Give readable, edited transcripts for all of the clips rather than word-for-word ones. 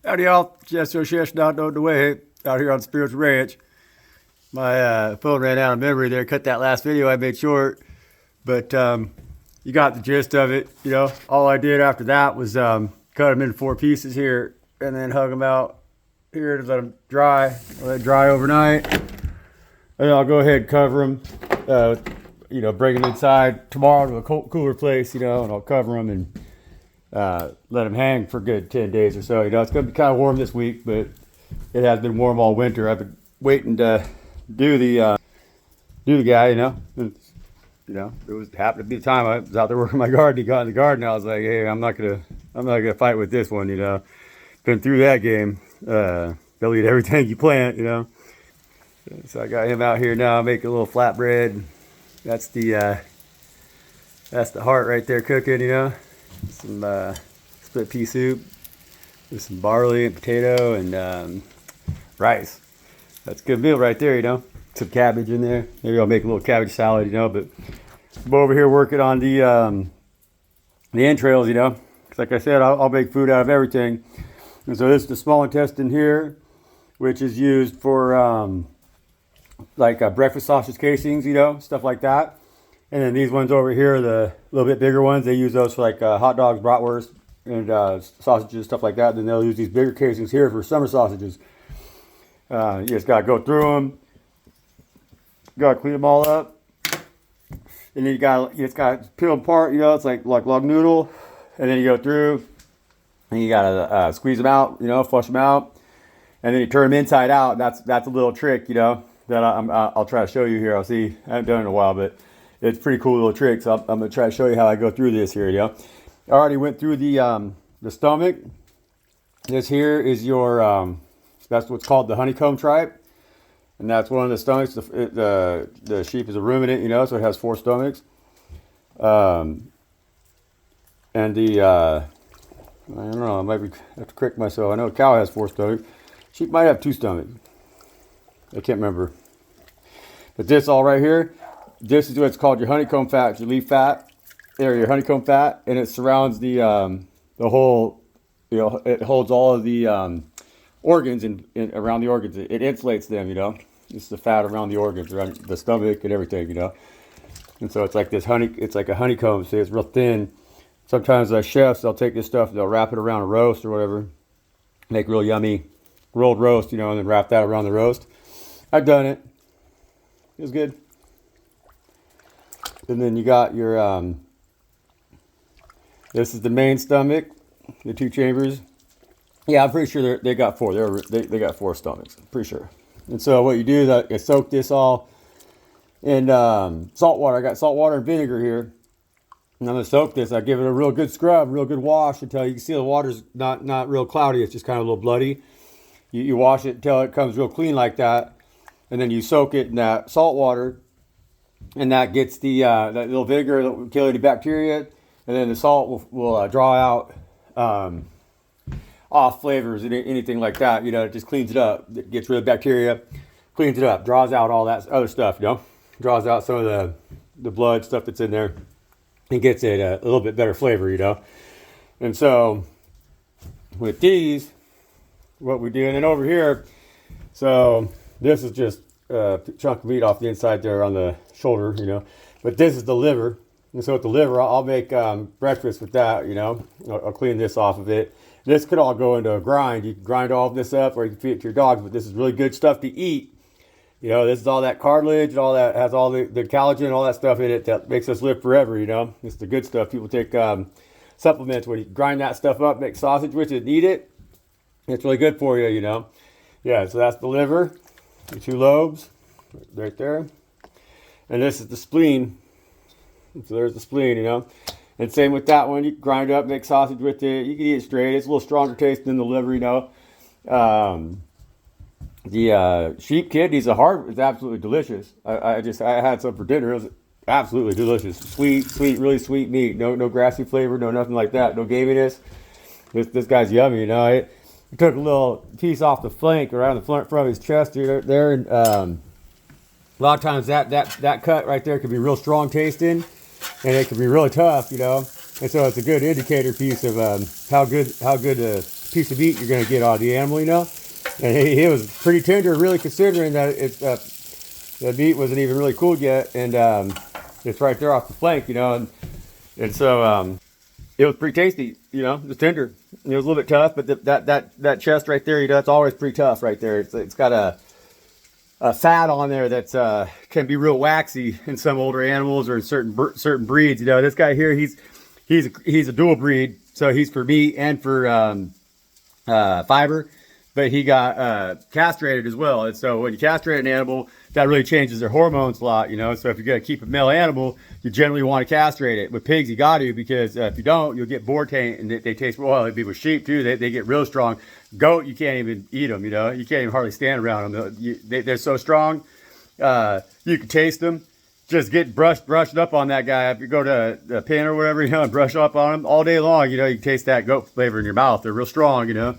Howdy y'all, Jesse O'Shesh not on the way out here on Spirits Ranch. My phone ran out of memory there, cut that last video I made short, but you got the gist of it. You know, all I did after that was cut them into 4 pieces here and then hug them out here to let them dry, let it dry overnight. And then I'll go ahead and cover them, you know, bring them inside tomorrow to a cooler place, you know, and I'll cover them and let them hang for a good 10 days or so. You know, it's going to be kind of warm this week, but it has been warm all winter. I've been waiting to do the guy, you know. You know, it was happened to be the time I was out there working my garden. He got in the garden. I was like, hey, I'm not gonna fight with this one, you know. Been through that game. They'll eat everything you plant, you know. So I got him out here now making a little flatbread. That's the heart right there cooking, you know. Some split pea soup with some barley and potato and rice. That's a good meal right there, you know. Some cabbage in there. Maybe I'll make a little cabbage salad, you know. But I'm over here working on the entrails, you know. Because like I said, I'll make food out of everything. And so this is the small intestine here, which is used for like breakfast sausage casings, you know, stuff like that. And then these ones over here, the little bit bigger ones, they use those for like hot dogs, bratwurst, and sausages, stuff like that. Then they'll use these bigger casings here for summer sausages. You just gotta go through them. Gotta clean them all up. And then you just gotta peel them apart, you know, it's like log noodle. And then you go through and you gotta squeeze them out, you know, flush them out. And then you turn them inside out. That's a little trick, you know, that I'll try to show you here. I'll see, I haven't done it in a while, but it's a pretty cool little trick. So I'm gonna try to show you how I go through this here, you know. I already went through the stomach. This here is your, that's what's called the honeycomb tripe. And that's one of the stomachs. The sheep is a ruminant, you know, so it has 4 stomachs. And the, I don't know, I might have to correct myself. I know a cow has 4 stomachs. Sheep might have 2 stomachs. I can't remember. But this all right here, this is what's called your honeycomb fat, your leaf fat, or your honeycomb fat, and it surrounds the whole, you know, it holds all of the organs in around the organs. It insulates them, you know. It's the fat around the organs, around the stomach and everything, you know. And so it's like this it's like a honeycomb. See, it's real thin. Sometimes chefs, they'll take this stuff, they'll wrap it around a roast or whatever, make real yummy rolled roast, you know, and then wrap that around the roast. I've done it. It was good. And then you got your, this is the main stomach, the 2 chambers. Yeah, I'm pretty sure they got 4. They got 4 stomachs, I'm pretty sure. And so what you do is I soak this all in salt water. I got salt water and vinegar here. And I'm going to soak this. I give it a real good scrub, real good wash until you can see the water's not real cloudy. It's just kind of a little bloody. You wash it until it comes real clean like that. And then you soak it in that salt water. And that gets the that little vinegar that will kill any bacteria. And then the salt will draw out off flavors and anything like that. You know, it just cleans it up. It gets rid of bacteria, cleans it up, draws out all that other stuff, you know. Draws out some of the blood stuff that's in there. And gets it a little bit better flavor, you know. And so with these, what we do, and then over here, so this is just a chunk of meat off the inside there on the shoulder, you know. But this is the liver. And so with the liver, I'll make breakfast with that, you know. I'll clean this off of it. This could all go into a grind. You can grind all of this up or you can feed it to your dogs, but this is really good stuff to eat. You know, this is all that cartilage and all that, has all the collagen and all that stuff in it that makes us live forever, you know. It's the good stuff. People take supplements where you grind that stuff up, make sausage with it and eat it. It's really good for you, you know. Yeah, so that's the liver, the 2 lobes right there. And this is the spleen. So there's the spleen, you know. And same with that one. You can grind it up, make sausage with it. You can eat it straight. It's a little stronger taste than the liver, you know. The sheep kidneys, the heart is absolutely delicious. I had some for dinner. It was absolutely delicious. Sweet, really sweet meat. No grassy flavor, no nothing like that. No gaminess. This guy's yummy, you know. I took a little piece off the flank around the front of his chest there, and a lot of times that cut right there can be real strong tasting. And it can be really tough, you know. And so it's a good indicator piece of how good piece of meat you're going to get out of the animal, you know. And he was pretty tender, really, considering that the meat wasn't even really cooled yet, and it's right there off the flank, you know. And so it was pretty tasty, you know. It was tender. It was a little bit tough, but that chest right there, you know, that's always pretty tough right there. It's got a fat on there that's can be real waxy in some older animals or in certain breeds. You know, this guy here, he's a dual breed, so he's for meat and for fiber, but he got castrated as well. And so when you castrate an animal, that really changes their hormones a lot, you know. So if you're going to keep a male animal, you generally want to castrate it. With pigs, you got to, because if you don't, you'll get boar taint, and they taste, well, it'd be with sheep too, they get real strong. Goat, you can't even eat them, you know. You can't even hardly stand around them. They're so strong, you can taste them. Just get brushed up on that guy. If you go to the pen or whatever, you know, and brush up on them all day long, you know, you can taste that goat flavor in your mouth. They're real strong, you know.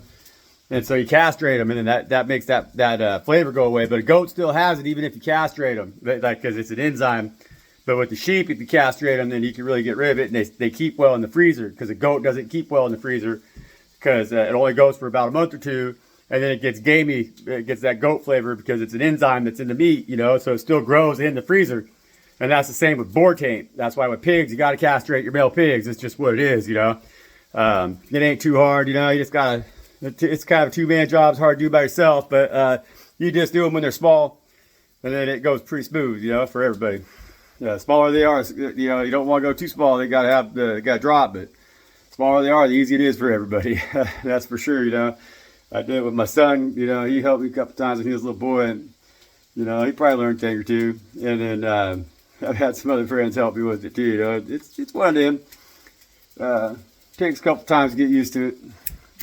And so you castrate them, and then that makes that flavor go away. But a goat still has it, even if you castrate them, because it's an enzyme. But with the sheep, if you castrate them, then you can really get rid of it, and they keep well in the freezer, because a goat doesn't keep well in the freezer, because it only goes for about a month or two, and then it gets gamey. It gets that goat flavor because it's an enzyme that's in the meat, you know, so it still grows in the freezer. And that's the same with boar taint. That's why with pigs, you got to castrate your male pigs. It's just what it is, you know. It ain't too hard, you know. You just got to... It's kind of a two-man job. It's hard to do by yourself, but you just do them when they're small, and then it goes pretty smooth, you know, for everybody. The smaller they are, you know, you don't want to go too small. They got to drop, but the smaller they are, the easier it is for everybody. That's for sure, you know. I did it with my son, you know. He helped me a couple times when he was a little boy, and, you know, he probably learned a thing or two. And then I've had some other friends help me with it too, you know. It's one of them. Takes a couple times to get used to it.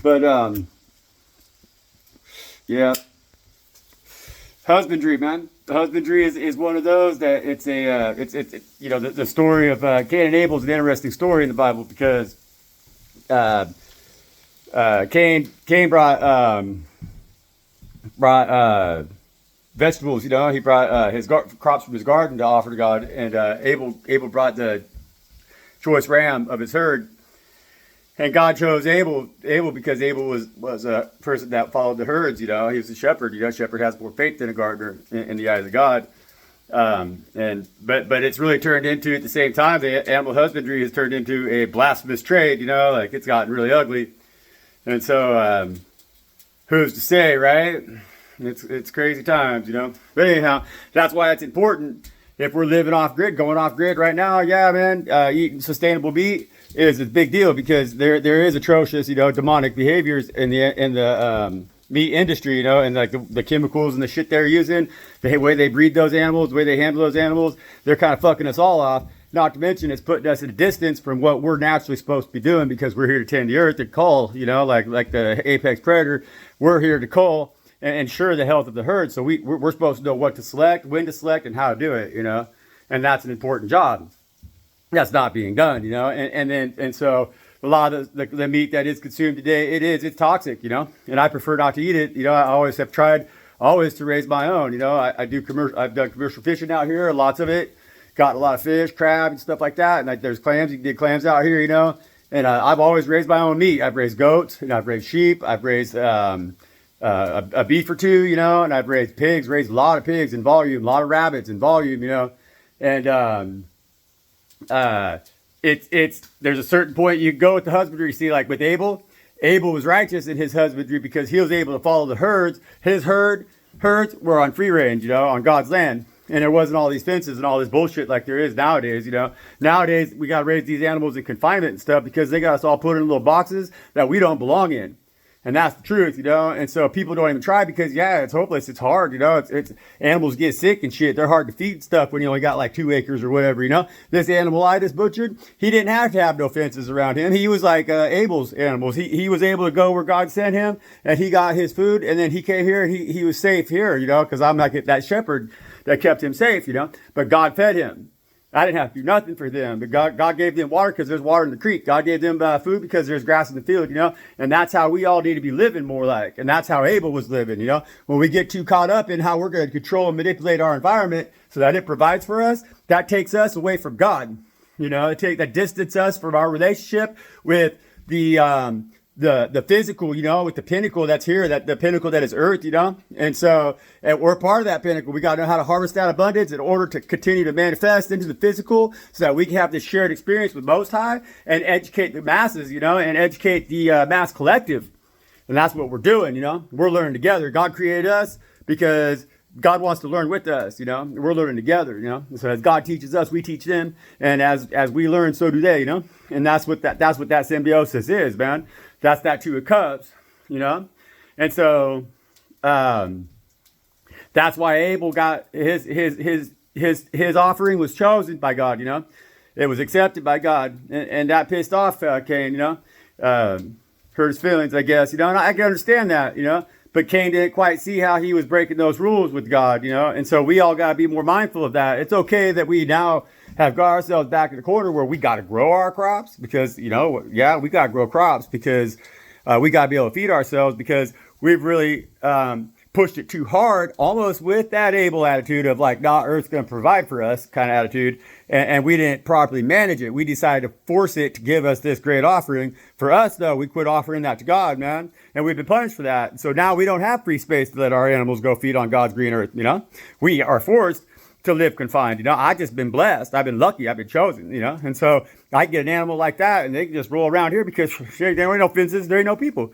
But yeah, husbandry, man. Husbandry is one of those that it's you know, the story of Cain and Abel is an interesting story in the Bible, because Cain brought vegetables, you know. He brought his crops from his garden to offer to God, and Abel brought the choice ram of his herd. And God chose Abel because Abel was a person that followed the herds, you know. He was a shepherd, you know. A shepherd has more faith than a gardener in the eyes of God. But it's really turned into, at the same time, the animal husbandry has turned into a blasphemous trade, you know. Like, it's gotten really ugly. And so, who's to say, right? It's crazy times, you know. But anyhow, that's why it's important. If we're living off grid, going off grid right now, yeah, man, eating sustainable meat is a big deal, because there is atrocious, you know, demonic behaviors in the meat industry, you know, and like the chemicals and the shit they're using, the way they breed those animals, the way they handle those animals, they're kind of fucking us all off. Not to mention, it's putting us at a distance from what we're naturally supposed to be doing, because we're here to tend the earth and cull, you know, like the apex predator. We're here to cull and ensure the health of the herd. So we're supposed to know what to select, when to select, and how to do it, you know, and that's an important job. That's not being done, you know. And so a lot of the meat that is consumed today, it's toxic, you know, and I prefer not to eat it. You know, I always have tried to raise my own, you know. I've done commercial fishing out here, lots of it, got a lot of fish, crab and stuff like that. And like, there's clams, you can get clams out here, you know. And I've always raised my own meat. I've raised goats, and I've raised sheep. I've raised a beef or two, you know, and I've raised pigs, raised a lot of pigs in volume, a lot of rabbits in volume, you know. And there's a certain point you go with the husbandry. See, like with Abel was righteous in his husbandry because he was able to follow the herds. His herds were on free range, you know, on God's land. And there wasn't all these fences and all this bullshit like there is nowadays, you know. Nowadays, we got to raise these animals in confinement and stuff because they got us all put in little boxes that we don't belong in. And that's the truth, you know. And so people don't even try because, yeah, it's hopeless. It's hard, you know. It's animals get sick and shit. They're hard to feed and stuff when you only got like 2 acres or whatever, you know. This animal I just butchered, he didn't have to have no fences around him. He was like Abel's animals. He was able to go where God sent him, and he got his food, and then he came here, and he was safe here, you know, because I'm like that shepherd that kept him safe, you know. But God fed him. I didn't have to do nothing for them, but God gave them water because there's water in the creek. God gave them food because there's grass in the field, you know, and that's how we all need to be living more like, and that's how Abel was living, you know. When we get too caught up in how we're going to control and manipulate our environment so that it provides for us, that takes us away from God, you know. That distance us from our relationship with the the physical, you know, with the pinnacle that's here, that the pinnacle that is earth, you know. And so, and we're part of that pinnacle. We got to know how to harvest that abundance in order to continue to manifest into the physical, so that we can have this shared experience with Most High and educate the masses, you know, and educate the mass collective. And that's what we're doing, you know. We're learning together. God created us because God wants to learn with us, you know. We're learning together, you know. So as God teaches us, we teach them, and as we learn, so do they, you know. And that's what that symbiosis is, man. That's that two of cups, you know. And so that's why Abel got his offering was chosen by God, you know. It was accepted by God, and that pissed off Cain, you know. Hurt his feelings, I guess, you know. And I can understand that, you know. But Cain didn't quite see how he was breaking those rules with God, you know. And so we all got to be more mindful of that. It's okay that we now have got ourselves back in the corner where we got to grow our crops because, you know, yeah, we got to grow crops because we got to be able to feed ourselves, because we've really pushed it too hard, almost with that Abel attitude of like, nah, Earth's going to provide for us kind of attitude. And we didn't properly manage it. We decided to force it to give us this great offering. For us, though, we quit offering that to God, man. And we've been punished for that. So now we don't have free space to let our animals go feed on God's green earth, you know. We are forced to live confined, you know. I've just been blessed. I've been lucky. I've been chosen, you know. And so I get an animal like that, and they can just roll around here because there ain't no fences, there ain't no people.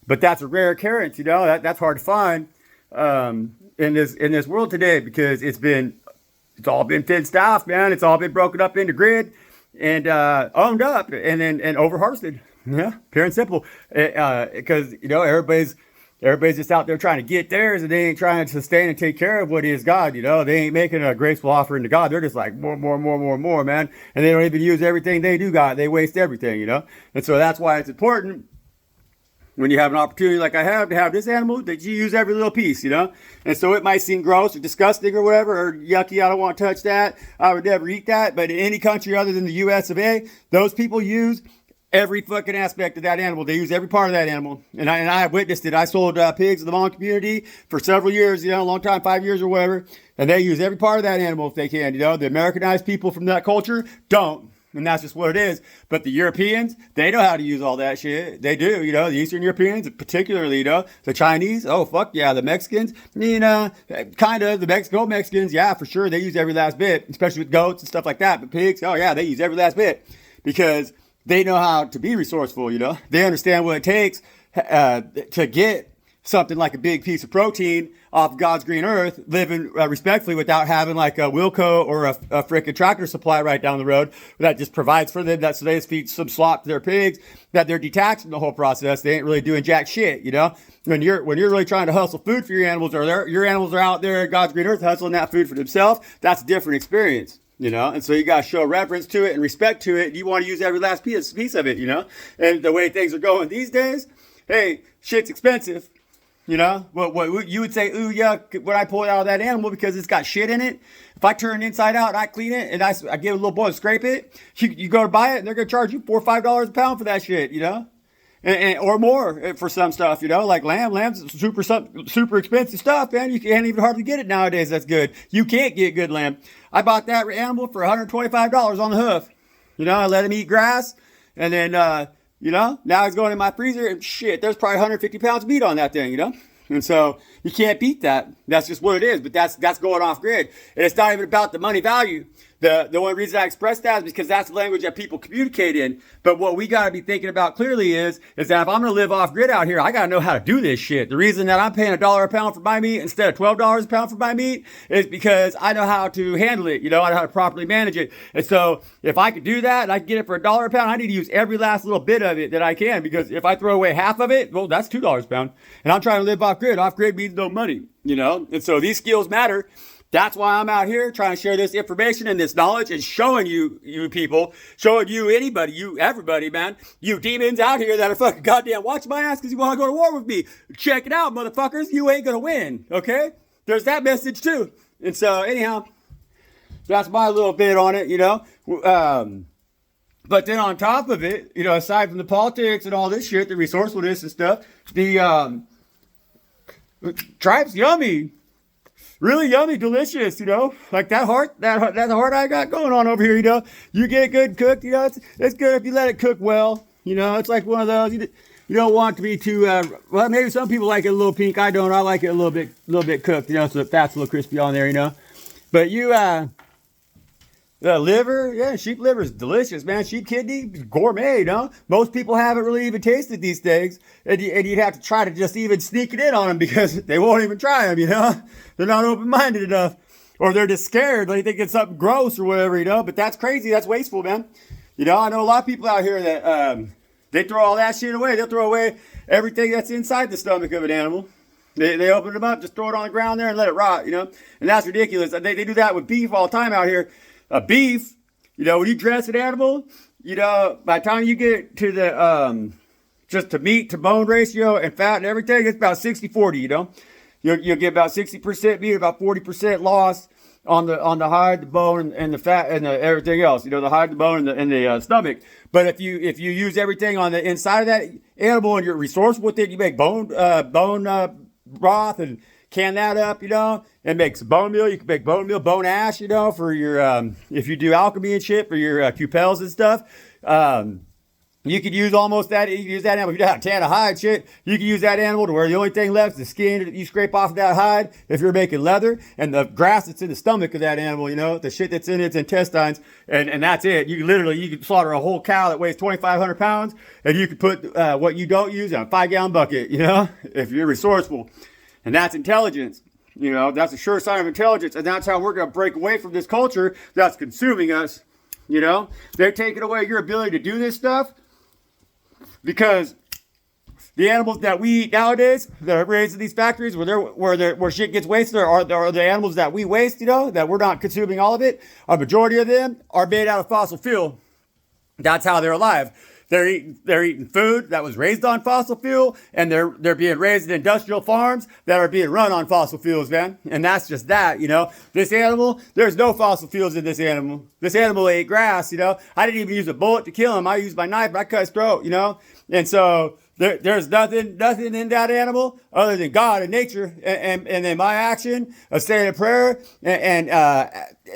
But that's a rare occurrence, you know. That's hard to find in this world today, because it's all been fenced off, man. It's all been broken up into grid and owned up and over harvested. Yeah, pure and simple. Because you know, everybody's just out there trying to get theirs, and they ain't trying to sustain and take care of what is God. You know, they ain't making a graceful offering to God. They're just like more, man. And they don't even use everything they do got. They waste everything, you know. And so that's why it's important, when you have an opportunity like I have to have this animal, that you use every little piece, you know. And so it might seem gross or disgusting or whatever, or yucky, I don't want to touch that, I would never eat that. But in any country other than the US of A, those people use every fucking aspect of that animal. They use every part of that animal. And I have witnessed it. I sold pigs in the Hmong community for several years, you know, a long time, 5 years or whatever. And they use every part of that animal if they can, you know. The Americanized people from that culture don't. And that's just what it is. But the Europeans, they know how to use all that shit. They do, you know, the Eastern Europeans, particularly, you know, the Chinese, oh, fuck yeah, the Mexicans, you know, kind of, the Mexicans, yeah, for sure, they use every last bit, especially with goats and stuff like that. But pigs, oh yeah, they use every last bit, because they know how to be resourceful, you know. They understand what it takes to get something like a big piece of protein off God's green earth, living respectfully without having like a Wilco or a frickin' tractor supply right down the road that just provides for them. That so they just feed some slop to their pigs, that they're detached from the whole process. They ain't really doing jack shit, you know. When you're really trying to hustle food for your animals, or your animals are out there at God's green earth hustling that food for themselves, that's a different experience. You know, and so you got to show reverence to it and respect to it. You want to use every last piece of it, you know. And the way things are going these days, hey, shit's expensive. You know, what you would say, ooh, yeah, when I pull it out of that animal because it's got shit in it. If I turn it inside out, I clean it, and I give a little boy to scrape it, you go to buy it, and they're going to charge you $4 or $5 a pound for that shit, you know, and or more for some stuff, you know, like lamb's super expensive stuff, man. You can't even hardly get it nowadays. That's good. You can't get good lamb. I bought that animal for $125 on the hoof. You know, I let him eat grass, and then, you know, now it's going in my freezer, and shit, there's probably 150 pounds of meat on that thing, you know? And so you can't beat that. That's just what it is. But that's going off grid. And it's not even about the money value. The only reason I express that is because that's the language that people communicate in. But what we got to be thinking about clearly is that if I'm going to live off grid out here, I got to know how to do this shit. The reason that I'm paying $1 a pound for my meat instead of $12 a pound for my meat is because I know how to handle it. You know, I know how to properly manage it. And so if I could do that and I can get it for $1 a pound, I need to use every last little bit of it that I can, because if I throw away half of it, well, that's $2 a pound. And I'm trying to live off grid. Off grid means no money, you know? And so these skills matter. That's why I'm out here trying to share this information and this knowledge and showing you people, showing you anybody, you everybody, man, you demons out here that are fucking goddamn watching my ass because you want to go to war with me. Check it out, motherfuckers. You ain't going to win, okay? There's that message too. And so anyhow, that's my little bit on it, you know. But then on top of it, you know, aside from the politics and all this shit, the resourcefulness and stuff, the tripe's yummy. Really yummy, delicious, you know, like that heart I got going on over here, you know. You get it good cooked, you know, it's good if you let it cook well, you know. It's like one of those, You don't want to be too, well, maybe some people like it a little pink. I don't. I like it a little bit cooked, you know, so the fat's a little crispy on there, you know. But you, liver, yeah, sheep liver is delicious, man. Sheep kidney, gourmet, you know. Most people haven't really even tasted these things, and you'd have to try to just even sneak it in on them because they won't even try them, you know. They're not open-minded enough, or they're just scared. They think it's something gross or whatever, you know. But that's crazy. That's wasteful, man. You know, I know a lot of people out here that they throw all that shit away. They'll throw away everything that's inside the stomach of an animal. They open them up, just throw it on the ground there and let it rot, you know. And that's ridiculous. They do that with beef all the time out here. Beef, you know, when you dress an animal, you know, by the time you get to the, just to meat to bone ratio and fat and everything, it's about 60-40, you know. You'll get about 60% meat, about 40% loss on the hide, the bone, and the fat, and everything else. You know, the hide, the bone, and the stomach. But if you use everything on the inside of that animal and you're resourceful with it, you make bone broth and can that up, you know, and make some bone meal. You can make bone meal, bone ash, you know, for your, if you do alchemy and shit for your cupels and stuff. You could use almost that. You can use that animal. If you got a tan of hide shit, you can use that animal to where the only thing left is the skin that you scrape off of that hide. If you're making leather, and the grass that's in the stomach of that animal, you know, the shit that's in its intestines, and that's it. You can slaughter a whole cow that weighs 2,500 pounds, and you could put what you don't use in a 5-gallon bucket, you know, if you're resourceful. And that's intelligence. You know, that's a sure sign of intelligence. And that's how we're going to break away from this culture that's consuming us. You know, they're taking away your ability to do this stuff because the animals that we eat nowadays that are raised in these factories where shit gets wasted are the animals that we waste, you know, that we're not consuming all of it. A majority of them are made out of fossil fuel. That's how they're alive. They're eating food that was raised on fossil fuel, and they're being raised in industrial farms that are being run on fossil fuels, man. And that's just that, you know. This animal, there's no fossil fuels in this animal. This animal ate grass, you know. I didn't even use a bullet to kill him. I used my knife, but I cut his throat, you know. And so there's nothing in that animal other than God and nature, and then my action of saying a prayer and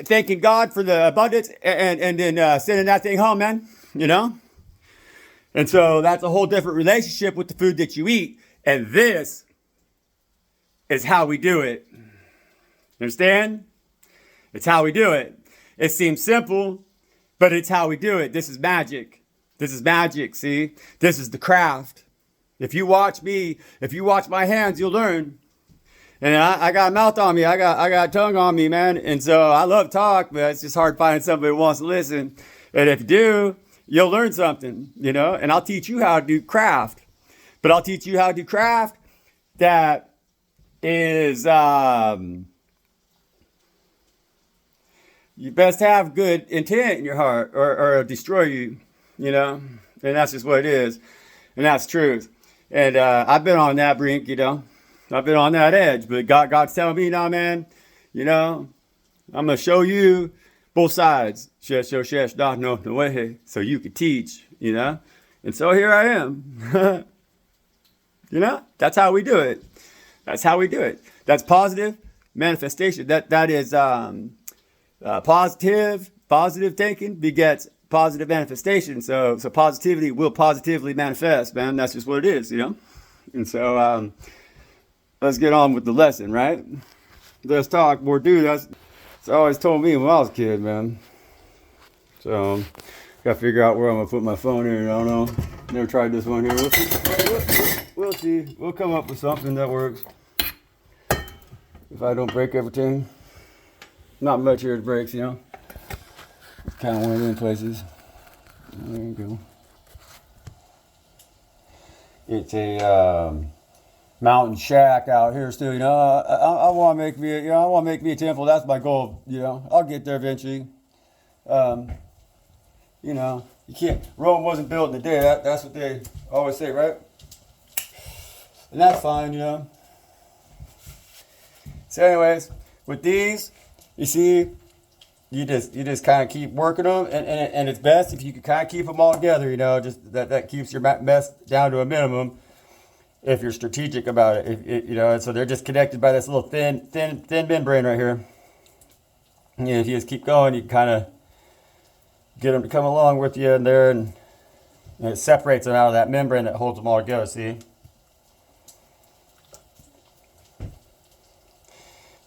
thanking God for the abundance, and then sending that thing home, man. You know. And so that's a whole different relationship with the food that you eat. And this is how we do it. Understand? It's how we do it. It seems simple, but it's how we do it. This is magic. This is magic, see? This is the craft. If you watch me, if you watch my hands, you'll learn. And I got a mouth on me. I got a tongue on me, man. And so I love talk, but it's just hard finding somebody who wants to listen. And if you do, you'll learn something, you know, and I'll teach you how to do craft. But I'll teach you how to do craft that is, you best have good intent in your heart or it'll destroy you, you know, and that's just what it is. And that's truth. And I've been on that brink, you know, I've been on that edge, but God's telling me now, man, you know, I'm going to show you both sides, so you can teach, you know? And so here I am. You know? That's how we do it. That's how we do it. That's positive manifestation. That is positive thinking begets positive manifestation. So positivity will positively manifest, man. That's just what it is, you know? And so let's get on with the lesson, right? Let's talk more, dude. It's always told me when I was a kid, man. So, gotta figure out where I'm gonna put my phone here. I don't know. Never tried this one here. We'll see. We'll come up with something that works. If I don't break everything. Not much here that breaks, you know. It's kind of one of them places. There you go. It's a mountain shack out here still, you know. I want to make me, you know, I want to make me a temple. That's my goal, you know. I'll get there eventually. You know, you can't. Rome wasn't built in a day. That's what they always say, right? And that's fine, you know. So, anyways, with these, you see, you just kind of keep working them, and it's best if you can kind of keep them all together, you know. Just that keeps your mess down to a minimum. If you're strategic about it, you know, and so they're just connected by this little thin membrane right here. And if you just keep going, you can kind of get them to come along with you in there, and And it separates them out of that membrane that holds them all together, see?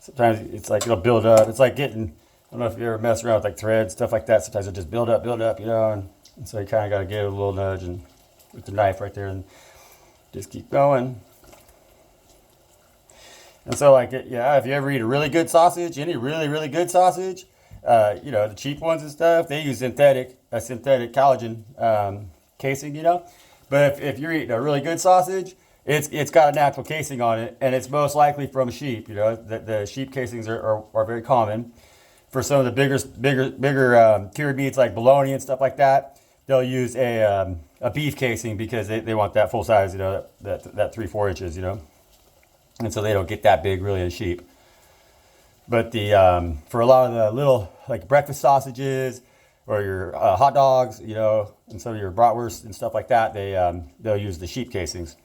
Sometimes it's like it'll build up. It's like getting, I don't know if you ever mess around with like threads, stuff like that. Sometimes it'll just build up, you know, and so you kind of got to give it a little nudge and with the knife right there and just keep going. And so like, yeah, if you ever eat a really good sausage, any really, really good sausage, you know, the cheap ones and stuff, they use synthetic collagen casing, you know. But if you're eating a really good sausage, it's got a natural casing on it, and it's most likely from sheep. You know, the sheep casings are very common. For some of the bigger cured meats like bologna and stuff like that, they'll use a beef casing because they want that full size, you know, that 3-4 inches, you know, and so they don't get that big really in sheep. But the for a lot of the little like breakfast sausages or your hot dogs, you know, and some of your bratwurst and stuff like that, they'll use the sheep casings.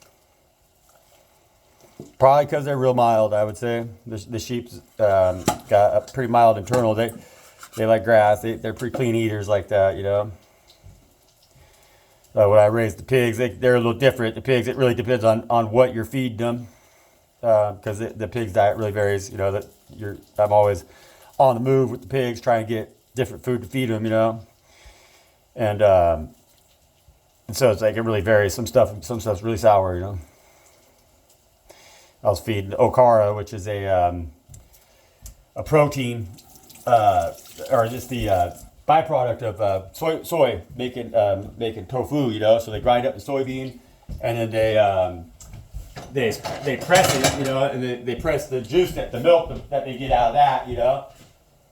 Probably because they're real mild, I would say. The sheep's got a pretty mild internal. They like grass. They're pretty clean eaters like that, you know. When I raise the pigs, they're a little different. The pigs, it really depends on what you're feeding them, because the pig's diet really varies. You know, I'm always on the move with the pigs, trying to get different food to feed them, you know. And so it's like it really varies. Some stuff's really sour, you know. I was feeding okara, which is a protein, or just the byproduct of soy making tofu. You know, so they grind up the soybean, and then they press it. You know, and they press the juice the milk that they get out of that. You know,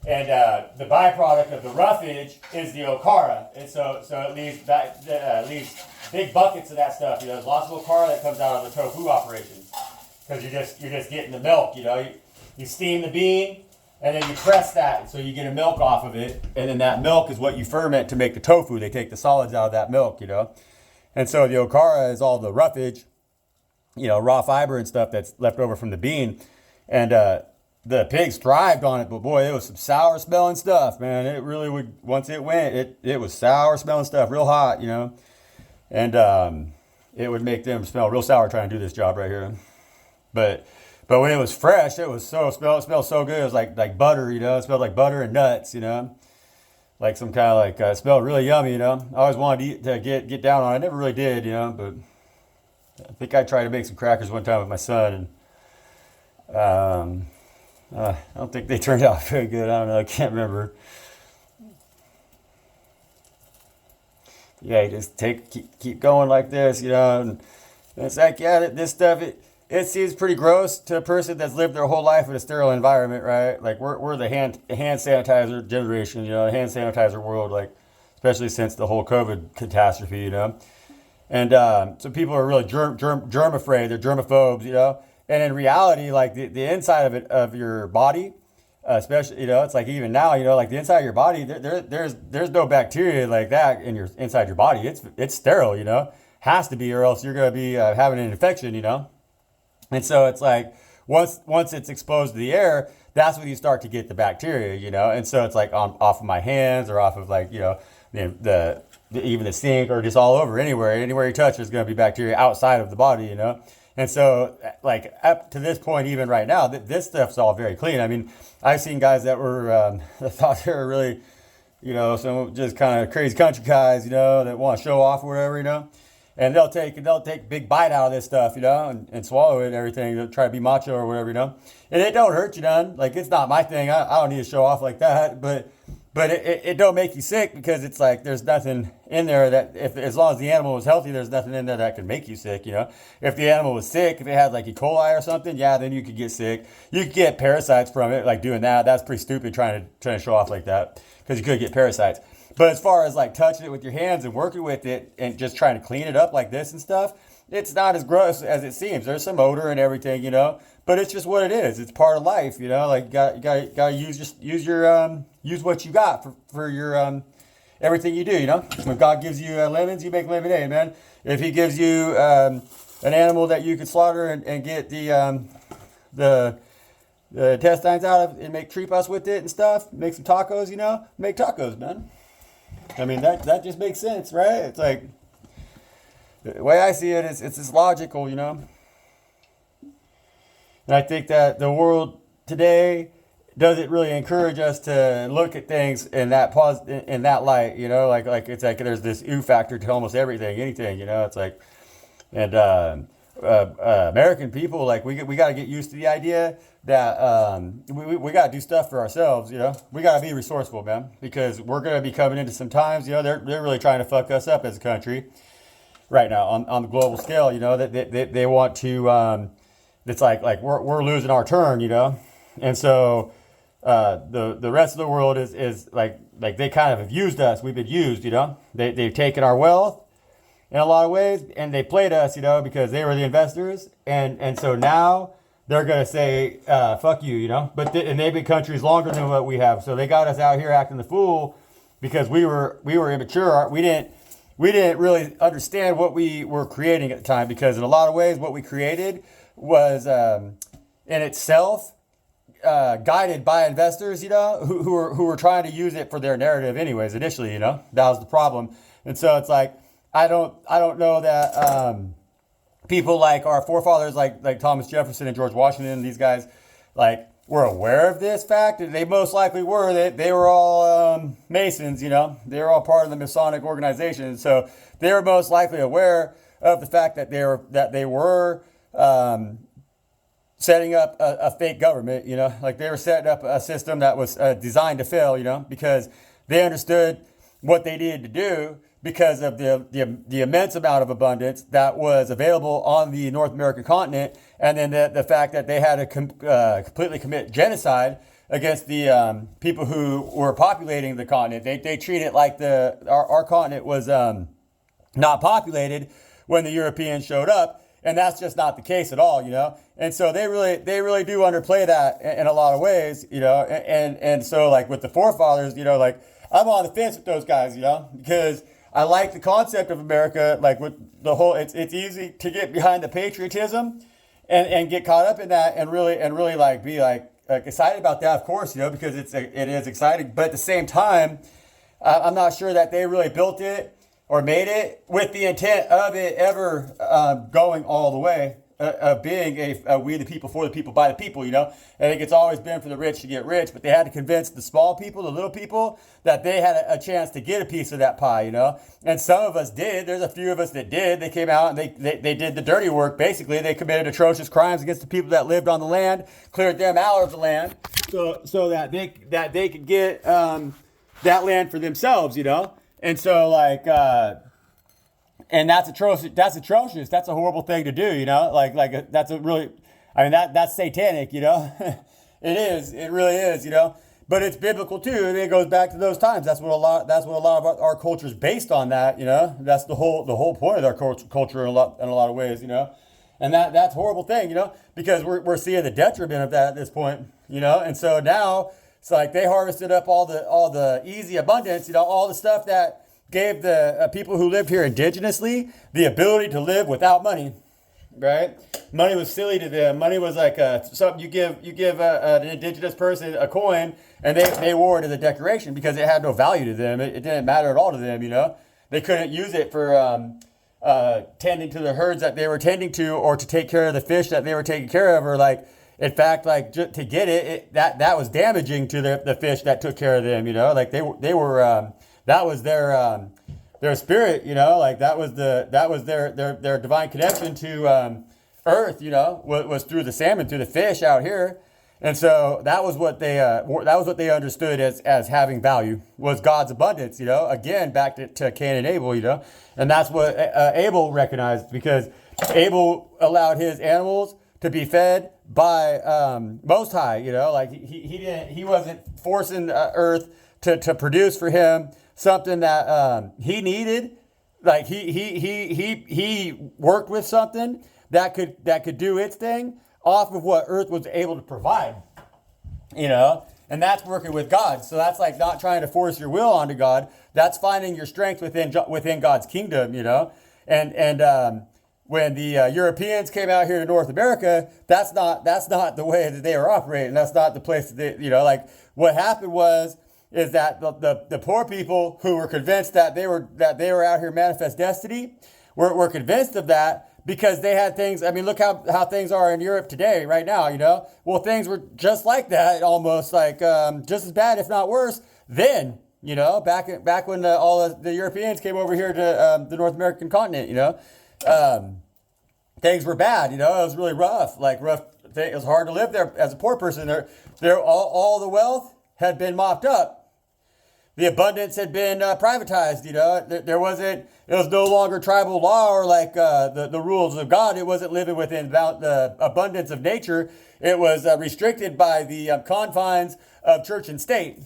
and the byproduct of the roughage is the okara, and so it leaves big buckets of that stuff. You know, there's lots of okara that comes out of the tofu operations. Because you're just getting the milk, you know. You steam the bean, and then you press that, so you get a milk off of it, and then that milk is what you ferment to make the tofu. They take the solids out of that milk, you know. And so the okara is all the roughage, you know, raw fiber and stuff that's left over from the bean. And the pigs thrived on it, but boy, it was some sour smelling stuff, man. It really would, once it went, it was sour smelling stuff, real hot, you know. And it would make them smell real sour trying to do this job right here. But when it was fresh, it smelled so good. It was like butter, you know. It smelled like butter and nuts, you know. Like some kind of like it smelled really yummy, you know. I always wanted to get down on it. I never really did, you know. But I think I tried to make some crackers one time with my son, and I don't think they turned out very good. I don't know. I can't remember. Yeah, you just keep going like this, you know. And it's like, yeah, this stuff it seems pretty gross to a person that's lived their whole life in a sterile environment, right? Like we're the hand sanitizer generation, you know, the hand sanitizer world, like especially since the whole COVID catastrophe, you know. And so people are really germ afraid. They're germaphobes, you know. And in reality, like the inside of your body, especially, you know, it's like even now, you know, like the inside of your body, there's no bacteria like that inside your body. It's sterile, you know. Has to be, or else you're gonna be having an infection, you know. And so it's like once it's exposed to the air, that's when you start to get the bacteria, you know. And so it's like off of my hands or off of like, you know, even the sink or just all over anywhere you touch, there's going to be bacteria outside of the body, you know. And so like up to this point, even right now, this stuff's all very clean. I mean, I've seen guys that were that thought they were really, you know, some just kind of crazy country guys, you know, that want to show off or whatever, you know. And they'll take a big bite out of this stuff, you know, and swallow it and everything. They'll try to be macho or whatever, you know. And it don't hurt you none. Like, it's not my thing. I don't need to show off like that. But it don't make you sick because it's like there's nothing in there that, as long as the animal was healthy, there's nothing in there that can make you sick, you know. If the animal was sick, if it had like E. coli or something, yeah, then you could get sick. You could get parasites from it, like doing that. That's pretty stupid trying to show off like that because you could get parasites. But as far as like touching it with your hands and working with it and just trying to clean it up like this and stuff, it's not as gross as it seems. There's some odor and everything, you know, but it's just what it is. It's part of life, you know. Like you got to use what you got for your everything you do, you know. When God gives you lemons, you make lemonade, man. If He gives you an animal that you can slaughter and get the intestines out of and make tripas with it and stuff, make some tacos, you know, make tacos, man. I mean, that just makes sense, right? It's like, The way I see it is it's just logical, you know. And I think that the world today doesn't really encourage us to look at things in that in that light, you know, like it's like there's this ew factor to almost everything, anything, you know. It's like, and American people, like we got to get used to the idea that we got to do stuff for ourselves, you know. We got to be resourceful, man, because we're going to be coming into some times, you know, they're really trying to fuck us up as a country right now on the global scale, you know, that they want to, it's like we're losing our turn, you know. And so the rest of the world is like they kind of have used us. We've been used, you know. They've taken our wealth in a lot of ways, and they played us, you know, because they were the investors, and so now they're gonna say fuck you, you know. But and they've been countries longer than what we have, so they got us out here acting the fool because we were immature. We didn't really understand what we were creating at the time, because in a lot of ways what we created was in itself guided by investors, you know, who were trying to use it for their narrative anyways initially, you know. That was the problem. And so it's like I don't know that people like our forefathers, like Thomas Jefferson and George Washington, these guys, like, were aware of this fact. They most likely were. They were all Masons, you know. They were all part of the Masonic organization, so they were most likely aware of the fact that they were setting up a fake government, you know. Like, they were setting up a system that was designed to fail, you know, because they understood what they needed to do because of the immense amount of abundance that was available on the North American continent, and then the fact that they had to completely commit genocide against the people who were populating the continent. They treat it like our continent was not populated when the Europeans showed up, and that's just not the case at all, you know. And so they really do underplay that in a lot of ways, you know. And so, like, with the forefathers, you know, like, I'm on the fence with those guys, you know, because I like the concept of America, like, with the whole, it's easy to get behind the patriotism and get caught up in that and really like be like excited about that, of course, you know, because it is exciting. But at the same time, I'm not sure that they really built it or made it with the intent of it ever going all the way, of being a we the people, for the people, by the people, you know. I think it's always been for the rich to get rich, but they had to convince the small people, the little people, that they had a chance to get a piece of that pie, you know. And some of us did. There's a few of us that did. They came out and they did the dirty work. Basically, they committed atrocious crimes against the people that lived on the land, cleared them out of the land, so that they could get that land for themselves, you know. And so, like, and that's atrocious. That's atrocious. That's a horrible thing to do, you know. Like that's a really, I mean, that's satanic, you know. It is. It really is, you know. But it's biblical too, and it goes back to those times. That's what a lot of our culture is based on. That, you know. That's the whole point of our culture in a lot of ways, you know. And that's a horrible thing, you know, because we're seeing the detriment of that at this point, you know. And so now it's like they harvested up all the easy abundance, you know, all the stuff that gave the people who lived here indigenously the ability to live without money, right? Money was silly to them. Money was like something you give an indigenous person a coin, and they wore it as a decoration because it had no value to them. It didn't matter at all to them, you know. They couldn't use it for tending to the herds that they were tending to, or to take care of the fish that they were taking care of, or like, in fact, like, to get that was damaging to the fish that took care of them, you know. Like, they were that was their spirit, you know. Like, that was their divine connection to earth, you know, was through the salmon, through the fish out here. And so that was what they understood as having value, was God's abundance, you know. Again, back to Cain and Abel, you know. And that's what Abel recognized, because Abel allowed his animals to be fed by Most High, you know. Like, he wasn't forcing earth to produce for him something that he needed. Like, he worked with something that could do its thing off of what earth was able to provide, you know. And that's working with God. So that's like not trying to force your will onto God. That's finding your strength within God's kingdom, you know. And when the Europeans came out here to North America, that's not the way that they were operating. That's not the place that they, you know. Like, what happened is that the poor people who were convinced that they were out here manifest destiny were convinced of that because they had things. I mean, look how things are in Europe today, right now, you know? Well, things were just like that, almost like just as bad, if not worse, then, you know, back when all the Europeans came over here to the North American continent, you know? Things were bad, you know? It was really rough, it was hard to live there as a poor person. All the wealth had been mopped up. The abundance had been privatized, you know. It was no longer tribal law or like the rules of God. It wasn't living within the abundance of nature. It was restricted by the confines of church and state,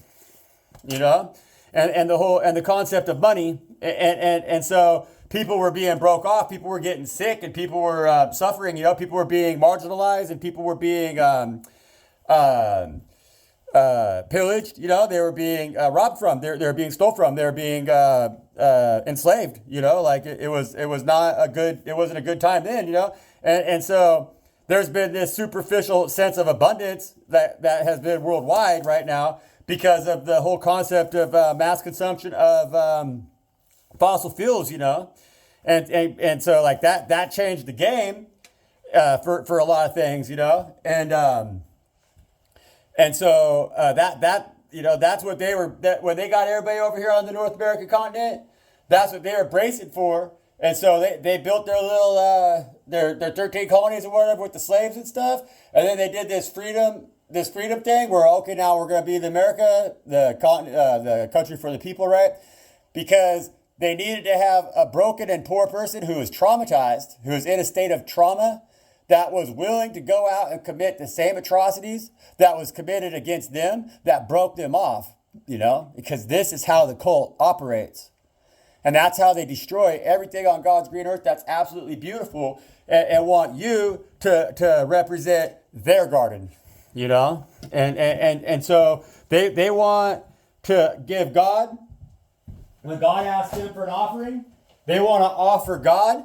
you know, and the concept of money. And so people were being broke off, people were getting sick, and people were suffering, you know, people were being marginalized, and people were being pillaged, you know, they were being robbed from, they were being stole from, they were being enslaved, you know, like it wasn't a good time then, you know, and so there's been this superficial sense of abundance that has been worldwide right now because of the whole concept of mass consumption of fossil fuels, you know, and so like that changed the game for a lot of things, you know, and so that you know, that's what when they got everybody over here on the North American continent, that's what they were bracing for. And so they built their little their 13 colonies or whatever with the slaves and stuff, and then they did this freedom thing where, okay, now we're going to be the country for the people, right? Because they needed to have a broken and poor person who was traumatized, who was in a state of trauma, that was willing to go out and commit the same atrocities that was committed against them, that broke them off, you know, because this is how the cult operates. And that's how they destroy everything on God's green earth that's absolutely beautiful, and want you to represent their garden, you know? And so they want to give God, when God asks them for an offering, they want to offer God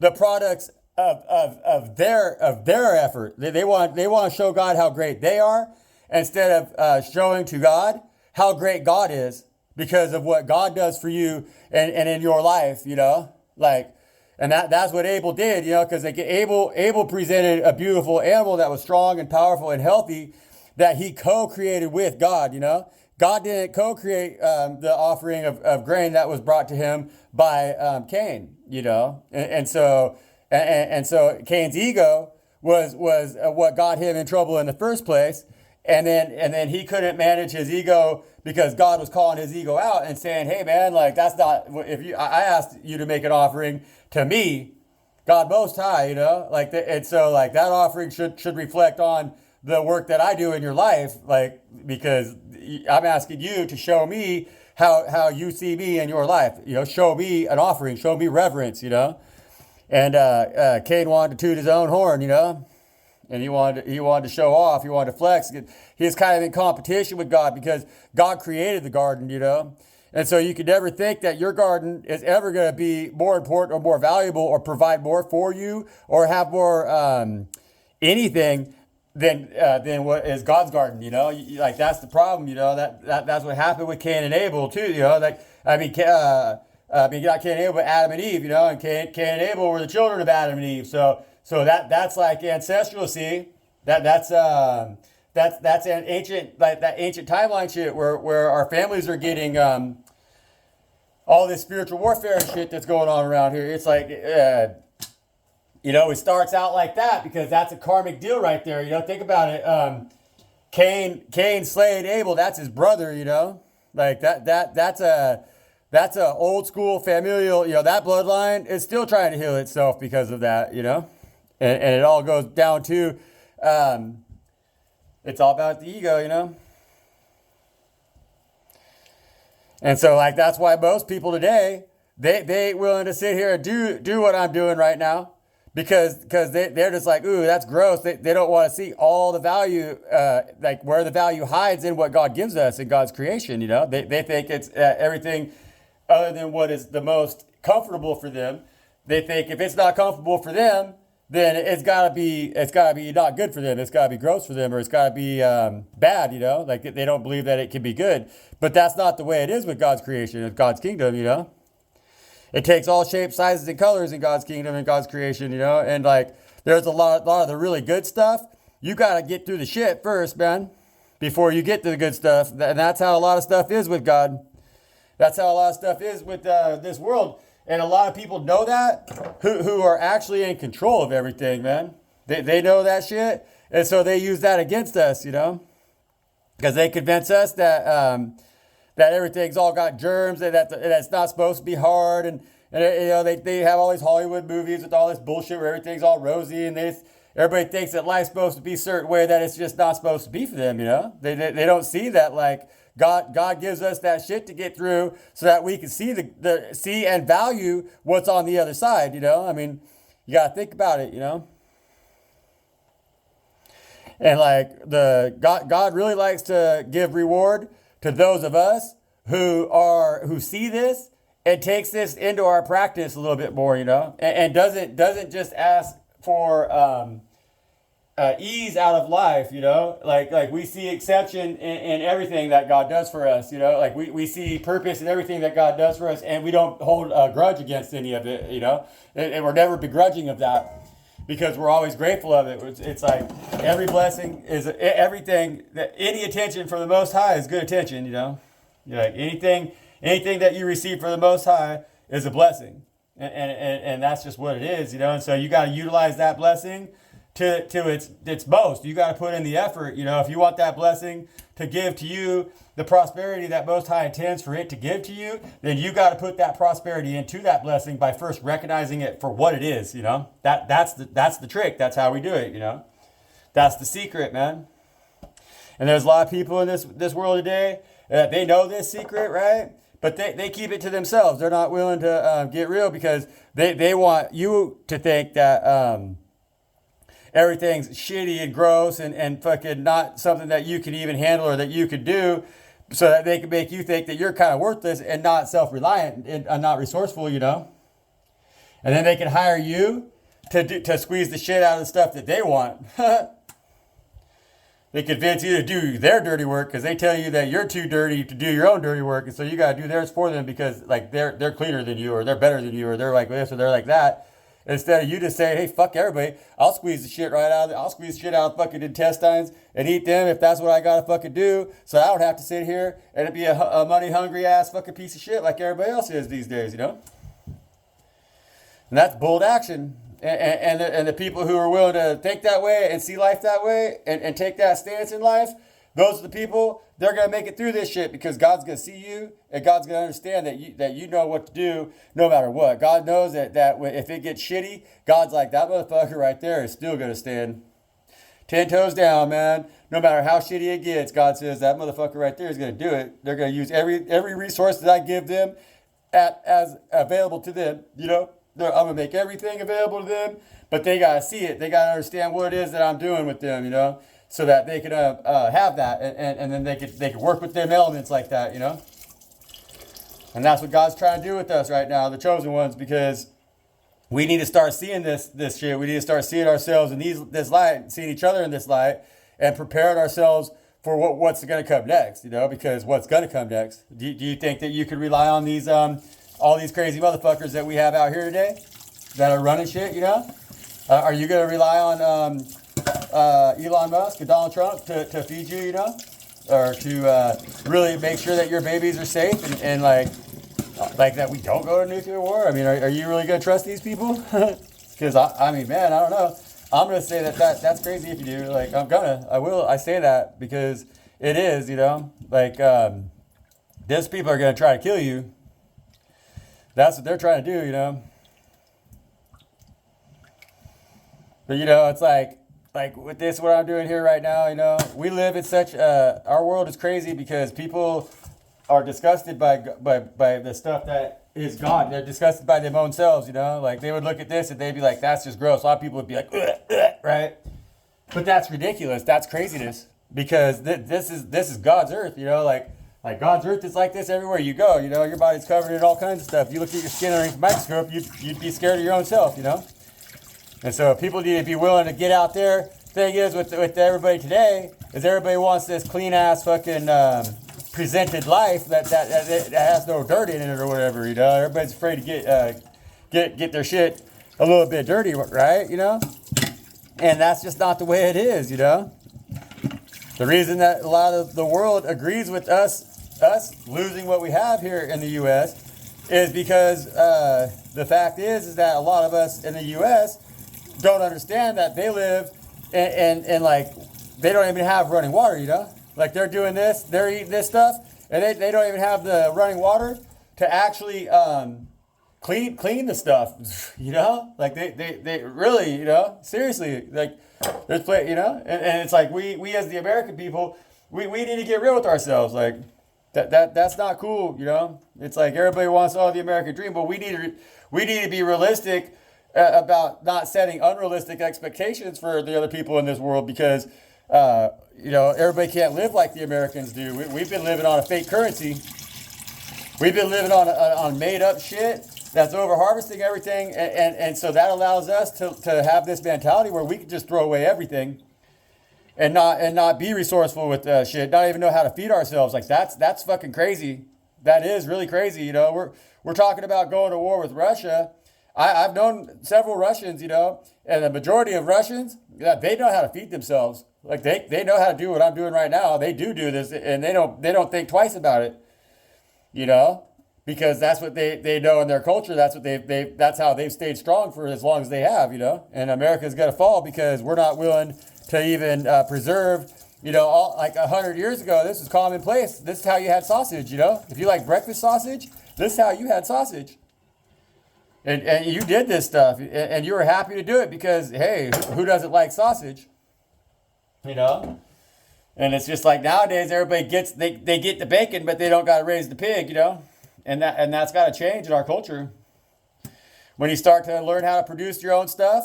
the products of their effort. They want to show God how great they are, instead of showing to God how great God is because of what God does for you and in your life, you know, like, and that's what Abel did, you know, because Abel presented a beautiful animal that was strong and powerful and healthy that he co-created with God, you know. God didn't co-create the offering of grain that was brought to him by Cain, you know, and so Cain's ego was what got him in trouble in the first place, and then he couldn't manage his ego because God was calling his ego out and saying, hey man, like that's not, I asked you to make an offering to me, God Most High, you know, like and so like that offering should reflect on the work that I do in your life, like, because I'm asking you to show me how you see me in your life, you know, show me an offering, show me reverence, you know. And Cain wanted to toot his own horn, you know, and he wanted to show off, he wanted to flex. He was kind of in competition with God because God created the garden, you know. And so you could never think that your garden is ever going to be more important or more valuable or provide more for you or have more anything than what is God's garden, you know. Like that's the problem, you know. That's what happened with Cain and Abel too, you know. Like not Cain and Abel, but Adam and Eve, you know. And Cain and Abel were the children of Adam and Eve. So that's like ancestral. See, that's an ancient, like that ancient timeline shit where our families are getting all this spiritual warfare shit that's going on around here. It's like you know, it starts out like that because that's a karmic deal right there. You know, think about it. Cain slayed Abel. That's his brother. You know, like that's a old school familial. You know, that bloodline is still trying to heal itself because of that. You know, and it all goes down to it's all about the ego. You know. And so, like, that's why most people today, they ain't willing to sit here and do what I'm doing right now. Because they're just like, ooh, that's gross. They don't want to see all the value, like where the value hides in what God gives us in God's creation, you know. They think it's everything other than what is the most comfortable for them. They think if it's not comfortable for them, then it's gotta be not good for them. It's gotta be gross for them, or it's gotta be bad, you know. Like they don't believe that it can be good. But that's not the way it is with God's creation, with God's kingdom, you know. It takes all shapes, sizes, and colors in God's kingdom and God's creation, you know? And like, there's a lot of the really good stuff. You got to get through the shit first, man, before you get to the good stuff. And that's how a lot of stuff is with God. That's how a lot of stuff is with this world. And a lot of people know that who are actually in control of everything, man. They know that shit. And so they use that against us, you know, because they convince us that that everything's all got germs and that it's not supposed to be hard. And you know, they have all these Hollywood movies with all this bullshit where everything's all rosy and everybody thinks that life's supposed to be a certain way that it's just not supposed to be for them, you know. They don't see that, like, God gives us that shit to get through so that we can see see and value what's on the other side, you know. I mean, you got to think about it, you know. And like God really likes to give reward to those of us who see this and takes this into our practice a little bit more, you know, and doesn't just ask for ease out of life, you know, like we see exception in everything that God does for us, you know, like we see purpose in everything that God does for us, and we don't hold a grudge against any of it, you know, and we're never begrudging of that because we're always grateful of it. It's like every blessing is everything that any attention from the Most High is good attention, you know, like anything that you receive from the Most High is a blessing, and that's just what it is, you know, and so you got to utilize that blessing to its most. You got to put in the effort, you know, if you want that blessing to give to you the prosperity that Most High intends for it to give to you, then you got to put that prosperity into that blessing by first recognizing it for what it is, you know. That's the trick. That's how we do it, you know. That's the secret, man. And there's a lot of people in this world today that they know this secret, right? But they keep it to themselves. They're not willing to get real because they want you to think that everything's shitty and gross and fucking not something that you can even handle or that you could do, so that they can make you think that you're kind of worthless and not self-reliant and not resourceful, you know. And then they can hire you to squeeze the shit out of the stuff that they want. They convince you to do their dirty work because they tell you that you're too dirty to do your own dirty work, and so you got to do theirs for them because like they're cleaner than you, or they're better than you, or they're like this or they're like that. Instead of you just saying, hey, fuck everybody, I'll squeeze the shit I'll squeeze shit out of fucking intestines and eat them if that's what I gotta fucking do, so I don't have to sit here and be a money hungry ass fucking piece of shit like everybody else is these days, you know? And that's bold action. And the people who are willing to think that way and see life that way and take that stance in life, those are the people, they're going to make it through this shit because God's going to see you and God's going to understand that you know what to do no matter what. God knows that if it gets shitty, God's like, that motherfucker right there is still going to stand 10 toes down, man. No matter how shitty it gets, God says that motherfucker right there is going to do it. They're going to use every resource that I give them as available to them, you know. I'm going to make everything available to them, but they got to see it. They got to understand what it is that I'm doing with them, you know, so that they could have that, and then they could work with them elements like that, you know. And that's what God's trying to do with us right now, the chosen ones, because we need to start seeing this shit. We need to start seeing ourselves in this light, seeing each other in this light, and preparing ourselves for what's going to come next, you know, because what's going to come next. Do you think that you could rely on these all these crazy motherfuckers that we have out here today that are running shit, you know? Are you going to rely on Elon Musk and Donald Trump to feed you, you know? Or to really make sure that your babies are safe and like that we don't go to nuclear war? I mean, are you really going to trust these people? Because, I mean, man, I don't know. I'm going to say that's crazy if you do. Like, I say that because it is, you know? Like, these people are going to try to kill you. That's what they're trying to do, you know. But, you know, it's like with this, what I'm doing here right now, you know, we live in such, our world is crazy because people are disgusted by the stuff that is God. They're disgusted by their own selves, you know. Like, they would look at this and they'd be like, that's just gross. A lot of people would be like, ugh, ugh, right? But that's ridiculous. That's craziness because this is God's earth, you know, like God's earth is like this everywhere you go, you know. Your body's covered in all kinds of stuff. You look at your skin underneath the microscope, you'd be scared of your own self, you know. And so people need to be willing to get out there. Thing is with everybody today is everybody wants this clean ass fucking presented life that has no dirt in it or whatever, you know. Everybody's afraid to get their shit a little bit dirty, right? You know, and that's just not the way it is, you know. The reason that a lot of the world agrees with us losing what we have here in the U.S. is because the fact is that a lot of us in the U.S. don't understand that they live and like they don't even have running water, you know. Like they're doing this, they're eating this stuff, and they don't even have the running water to actually clean the stuff, you know. Like they really, you know, seriously, like there's you know, and it's like we as the American people, we need to get real with ourselves, like that's not cool, you know. It's like everybody wants all the American dream, but we need to be realistic about not setting unrealistic expectations for the other people in this world because. You know, everybody can't live like the Americans do. We've been living on a fake currency. We've been living on made up shit that's over harvesting everything. And so that allows us to have this mentality where we can just throw away everything and not be resourceful with shit, not even know how to feed ourselves. Like that's fucking crazy. That is really crazy. You know, we're talking about going to war with Russia. I've known several Russians, you know, and the majority of Russians, they know how to feed themselves. Like they know how to do what I'm doing right now. They do this, and they don't think twice about it, you know, because that's what they know in their culture. That's what that's how they've stayed strong for as long as they have, you know. And America's gonna fall because we're not willing to even preserve, you know, like 100 years ago. This was commonplace. This is how you had sausage, you know. If you like breakfast sausage, this is how you had sausage. And you did this stuff, and you were happy to do it because, hey, who doesn't like sausage? You know? And it's just like nowadays, everybody they get the bacon, but they don't got to raise the pig, you know? And that's got to change in our culture. When you start to learn how to produce your own stuff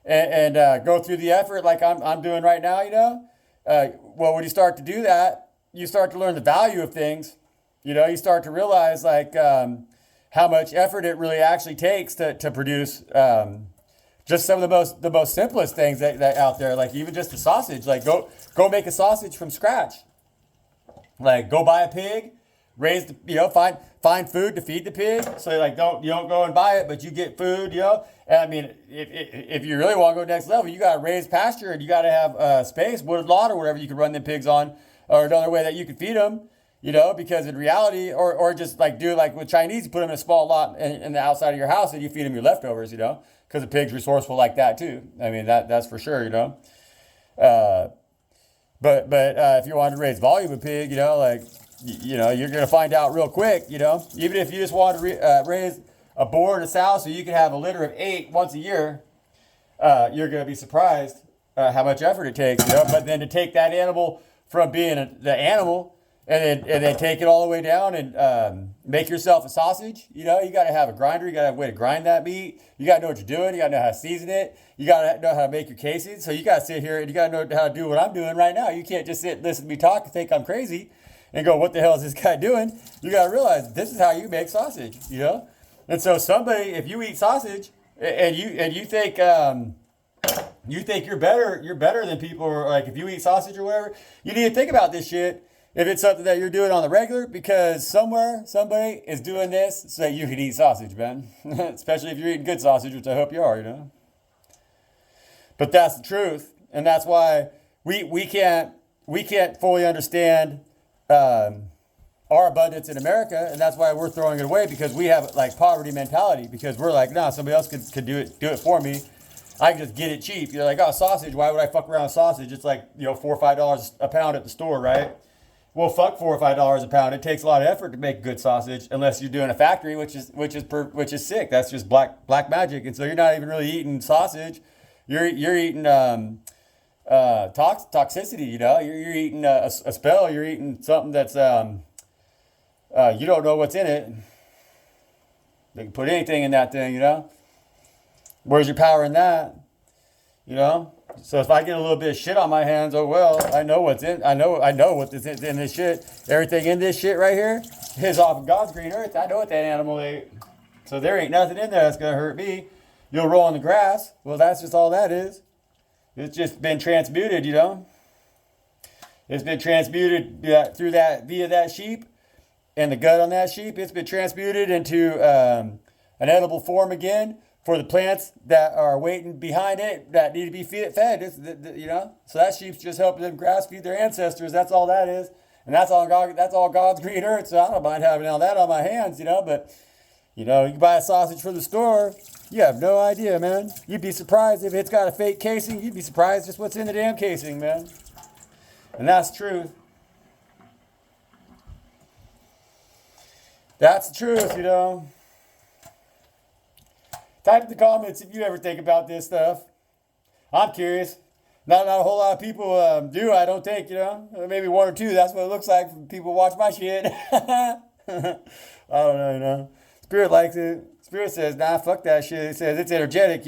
and go through the effort like I'm doing right now, you know? Well, when you start to do that, you start to learn the value of things. You know, you start to realize, like, how much effort it really actually takes to produce just some of the most simplest things that out there, like even just a sausage. Like go make a sausage from scratch. Like go buy a pig, raise the, you know, find food to feed the pig. So like you don't go and buy it, but you get food, you know. And I mean, if you really want to go next level, you got to raise pasture and you got to have space, wooded lot or whatever you can run them pigs on, or another way that you can feed them. You know, because in reality, or just like do like with Chinese, you put them in a small lot in the outside of your house and you feed them your leftovers, you know, because the pig's resourceful like that too. I mean, that's for sure, you know. But if you wanted to raise volume of pig, you know, like, you know, you're going to find out real quick, you know, even if you just want to raise a boar and a sow so you can have a litter of 8 once a year, you're going to be surprised how much effort it takes, you know. But then to take that animal from being the animal and then take it all the way down and make yourself a sausage. You know, you got to have a grinder. You got to have a way to grind that meat. You got to know what you're doing. You got to know how to season it. You got to know how to make your casings. So you got to sit here and you got to know how to do what I'm doing right now. You can't just sit and listen to me talk and think I'm crazy and go, what the hell is this guy doing? You got to realize this is how you make sausage, you know? And so somebody, if you eat sausage and you think you're better than people, or like if you eat sausage or whatever, you need to think about this shit. If it's something that you're doing on the regular, because somewhere somebody is doing this so that you can eat sausage, man. Especially if you're eating good sausage, which I hope you are, you know. But that's the truth, and that's why we can't fully understand our abundance in America, and that's why we're throwing it away, because we have like poverty mentality, because we're like, nah, somebody else could do it for me. I can just get it cheap. You're like, oh, sausage, why would I fuck around with sausage? It's like, you know, $4 or $5 a pound at the store, right? Well, fuck $4 or $5 a pound. It takes a lot of effort to make good sausage, unless you're doing a factory, which is sick. That's just black magic. And so you're not even really eating sausage. You're eating toxicity. You know, you're eating a spell. You're eating something that's you don't know what's in it. They can put anything in that thing. You know, where's your power in that? You know. So if I get a little bit of shit on my hands, oh well, I know what's in. I know what is in this shit. Everything in this shit right here is off of God's green earth. I know what that animal ate. So there ain't nothing in there that's gonna hurt me. You'll roll in the grass. Well, that's just all that is. It's just been transmuted, you know. It's been transmuted through that via that sheep and the gut on that sheep. It's been transmuted into an edible form again for the plants that are waiting behind it that need to be fed. So that sheep's just helping them grass feed their ancestors. That's all that is, and that's all God. That's all God's green earth. So I don't mind having all that on my hands, But you can buy a sausage from the store. You have no idea, man. You'd be surprised if it's got a fake casing. You'd be surprised just what's in the damn casing, man. And that's the truth. That's the truth. Type in the comments if you ever think about this stuff. I'm curious. Not a whole lot of people do, I don't think, Maybe one or two. That's what it looks like when people watch my shit. I don't know, Spirit likes it. Spirit says, nah, fuck that shit. He says it's energetic,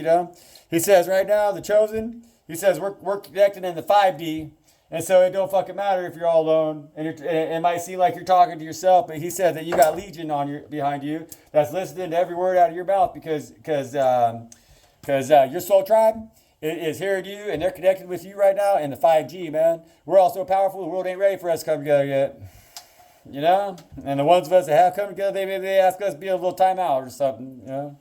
He says right now, the chosen, he says we're connected in the 5D. And so it don't fucking matter if you're all alone, and it might seem like you're talking to yourself, but he said that you got legion behind you that's listening to every word out of your mouth because your soul tribe is hearing you, and they're connected with you right now in the 5G, man. We're all so powerful, the world ain't ready for us to come together yet, And the ones of us that have come together, they ask us to be a little timeout or something,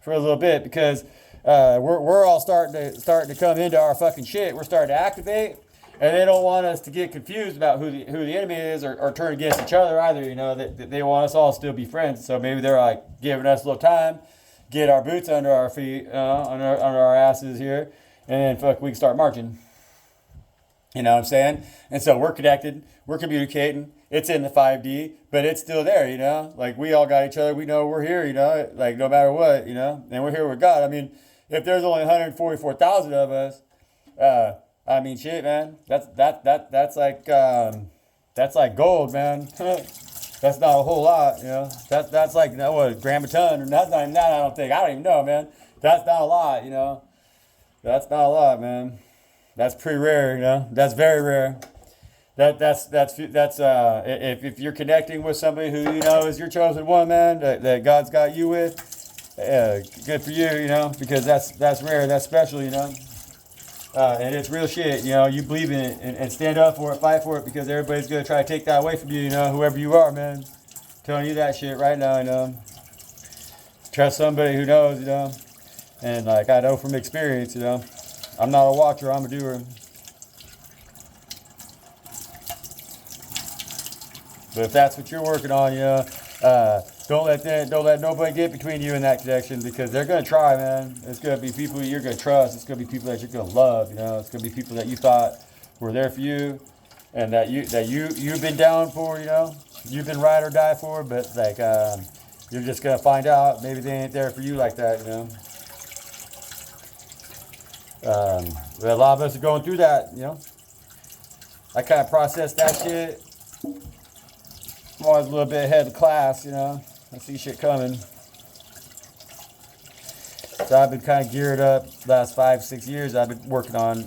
for a little bit because we're all starting to come into our fucking shit. We're starting to activate. And they don't want us to get confused about who the enemy is or turn against each other either. They want us all to still be friends. So maybe they're like giving us a little time, get our boots under our feet, under our asses here, and then we can start marching. You know what I'm saying? And so we're connected, we're communicating. It's in the 5D, but it's still there. Like we all got each other. We know we're here. Like no matter what. And we're here with God. I mean, if there's only 144,000 of us. Shit, man. That's like gold, man. That's not a whole lot, That's like what, a gram a ton, or that's not even that. I don't even know, man. That's not a lot, That's not a lot, man. That's pretty rare, That's very rare. That's if you're connecting with somebody who is your chosen one, man, that God's got you with, good for you, because that's rare, that's special, and it's real shit, you believe in it and stand up for it, fight for it, because everybody's going to try to take that away from you, whoever you are, man. Telling you that shit right now, Trust somebody who knows, and like I know from experience, I'm not a watcher, I'm a doer. But if that's what you're working on, don't let nobody get between you and that connection, because they're gonna try, man. It's gonna be people you're gonna trust. It's gonna be people that you're gonna love. It's gonna be people that you thought were there for you, and that you've been down for. You've been ride or die for. But like you're just gonna find out maybe they ain't there for you like that. A lot of us are going through that. I kind of processed that shit. I'm always a little bit ahead of the class, I see shit coming. So I've been kind of geared up last 5-6 years. I've been working on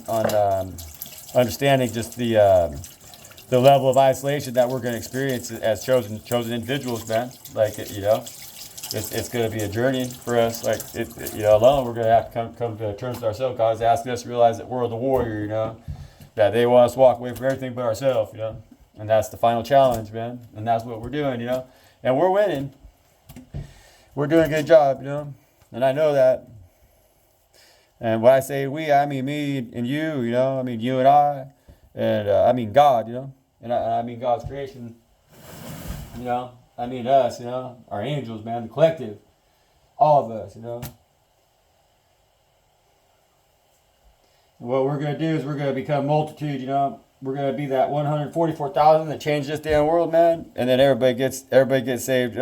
understanding just the level of isolation that we're going to experience as chosen individuals, man. Like it's going to be a journey for us. Like alone we're going to have to come to terms with ourselves. God's asking us to realize that we're the warrior, that they want us to walk away from everything but ourselves, And that's the final challenge, man. And that's what we're doing, And we're winning. We're doing a good job, And I know that. And when I say we, I mean me and you, I mean you and I. And I mean God, And I mean God's creation, I mean us, Our angels, man, the collective. All of us, What we're going to do is we're going to become multitude, We're going to be that 144,000 that changed this damn world, man. And then everybody gets saved,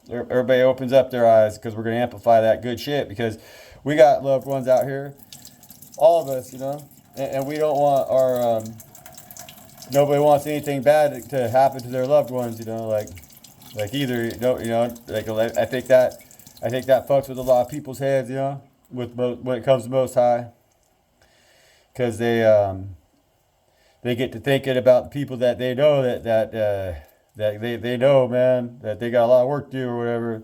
Everybody opens up their eyes, because we're going to amplify that good shit, because we got loved ones out here. All of us, And we don't want our... nobody wants anything bad to happen to their loved ones, Like either, like I think that fucks with a lot of people's heads, when it comes to Most High. Because they get to thinking about the people that they know that they know, man, that they got a lot of work to do or whatever.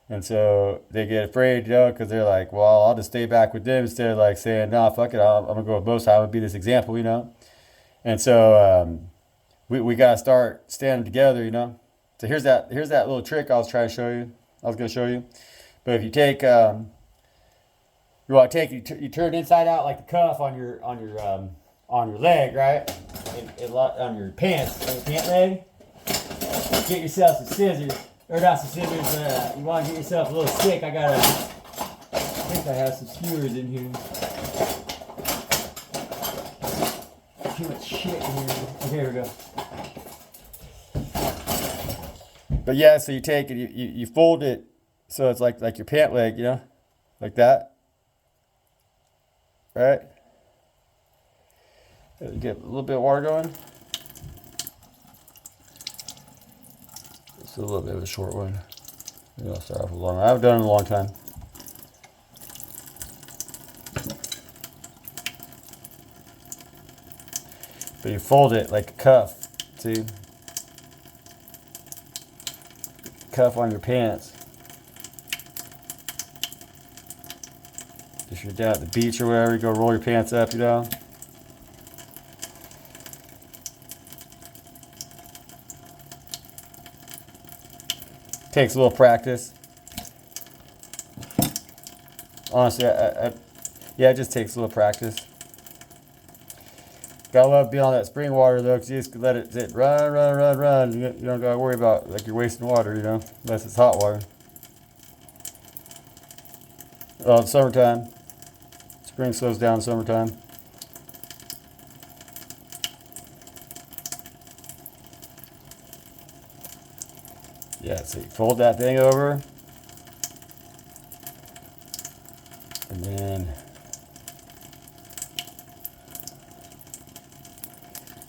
And so they get afraid, because they're like, well, I'll just stay back with them instead of like saying, nah, fuck it, I'm going to go with Most High and be this example, And so we got to start standing together, you know. So here's that little trick I was trying to show you. I was going to show you. But if you take you turn it inside out like the cuff on your leg, right? And on your pants, on your pant leg. Get yourself some scissors, or not some scissors. You want to get yourself a little stick. I think I have some skewers in here. Too much shit in here. Okay, here we go. But yeah, so you take it, you fold it, so it's like your pant leg, you know, like that. Right? Get a little bit of water going. It's a little bit of a short one. Maybe I'll start off with a long one. I haven't done it in a long time. But you fold it like a cuff, see? Cuff on your pants. If you're down at the beach or wherever, you go roll your pants up, you know? Takes a little practice. Honestly, yeah, it just takes a little practice. Gotta love being on that spring water though, because you just let it sit, run. You don't gotta worry about like you're wasting water, you know, unless it's hot water. Oh, it's summertime. Spring slows down summertime. Yeah, so you fold that thing over. And then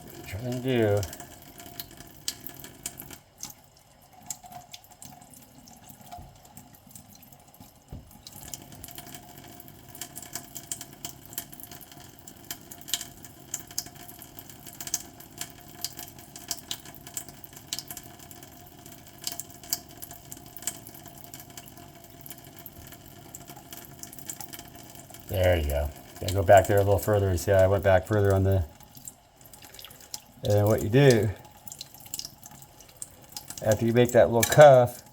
what you're trying to do. There you go. Gotta go back there a little further. You see how I went back further on the... And then what you do, after you make that little cuff,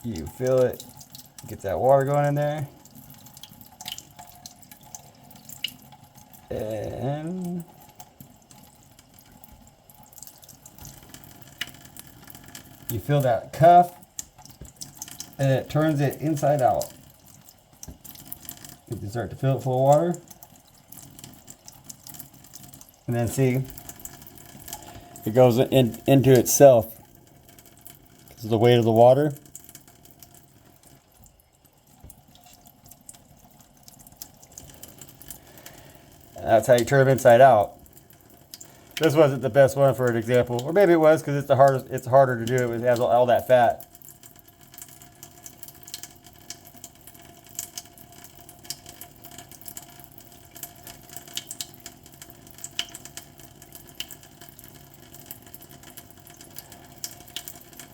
you fill it, get that water going in there. And you fill that cuff, and it turns it inside out. You can start to fill it full of water. And then see, it goes into itself because of the weight of the water. And that's how you turn them inside out. This wasn't the best one for an example, or maybe it was because it's the hardest. It's harder to do. It has all that fat.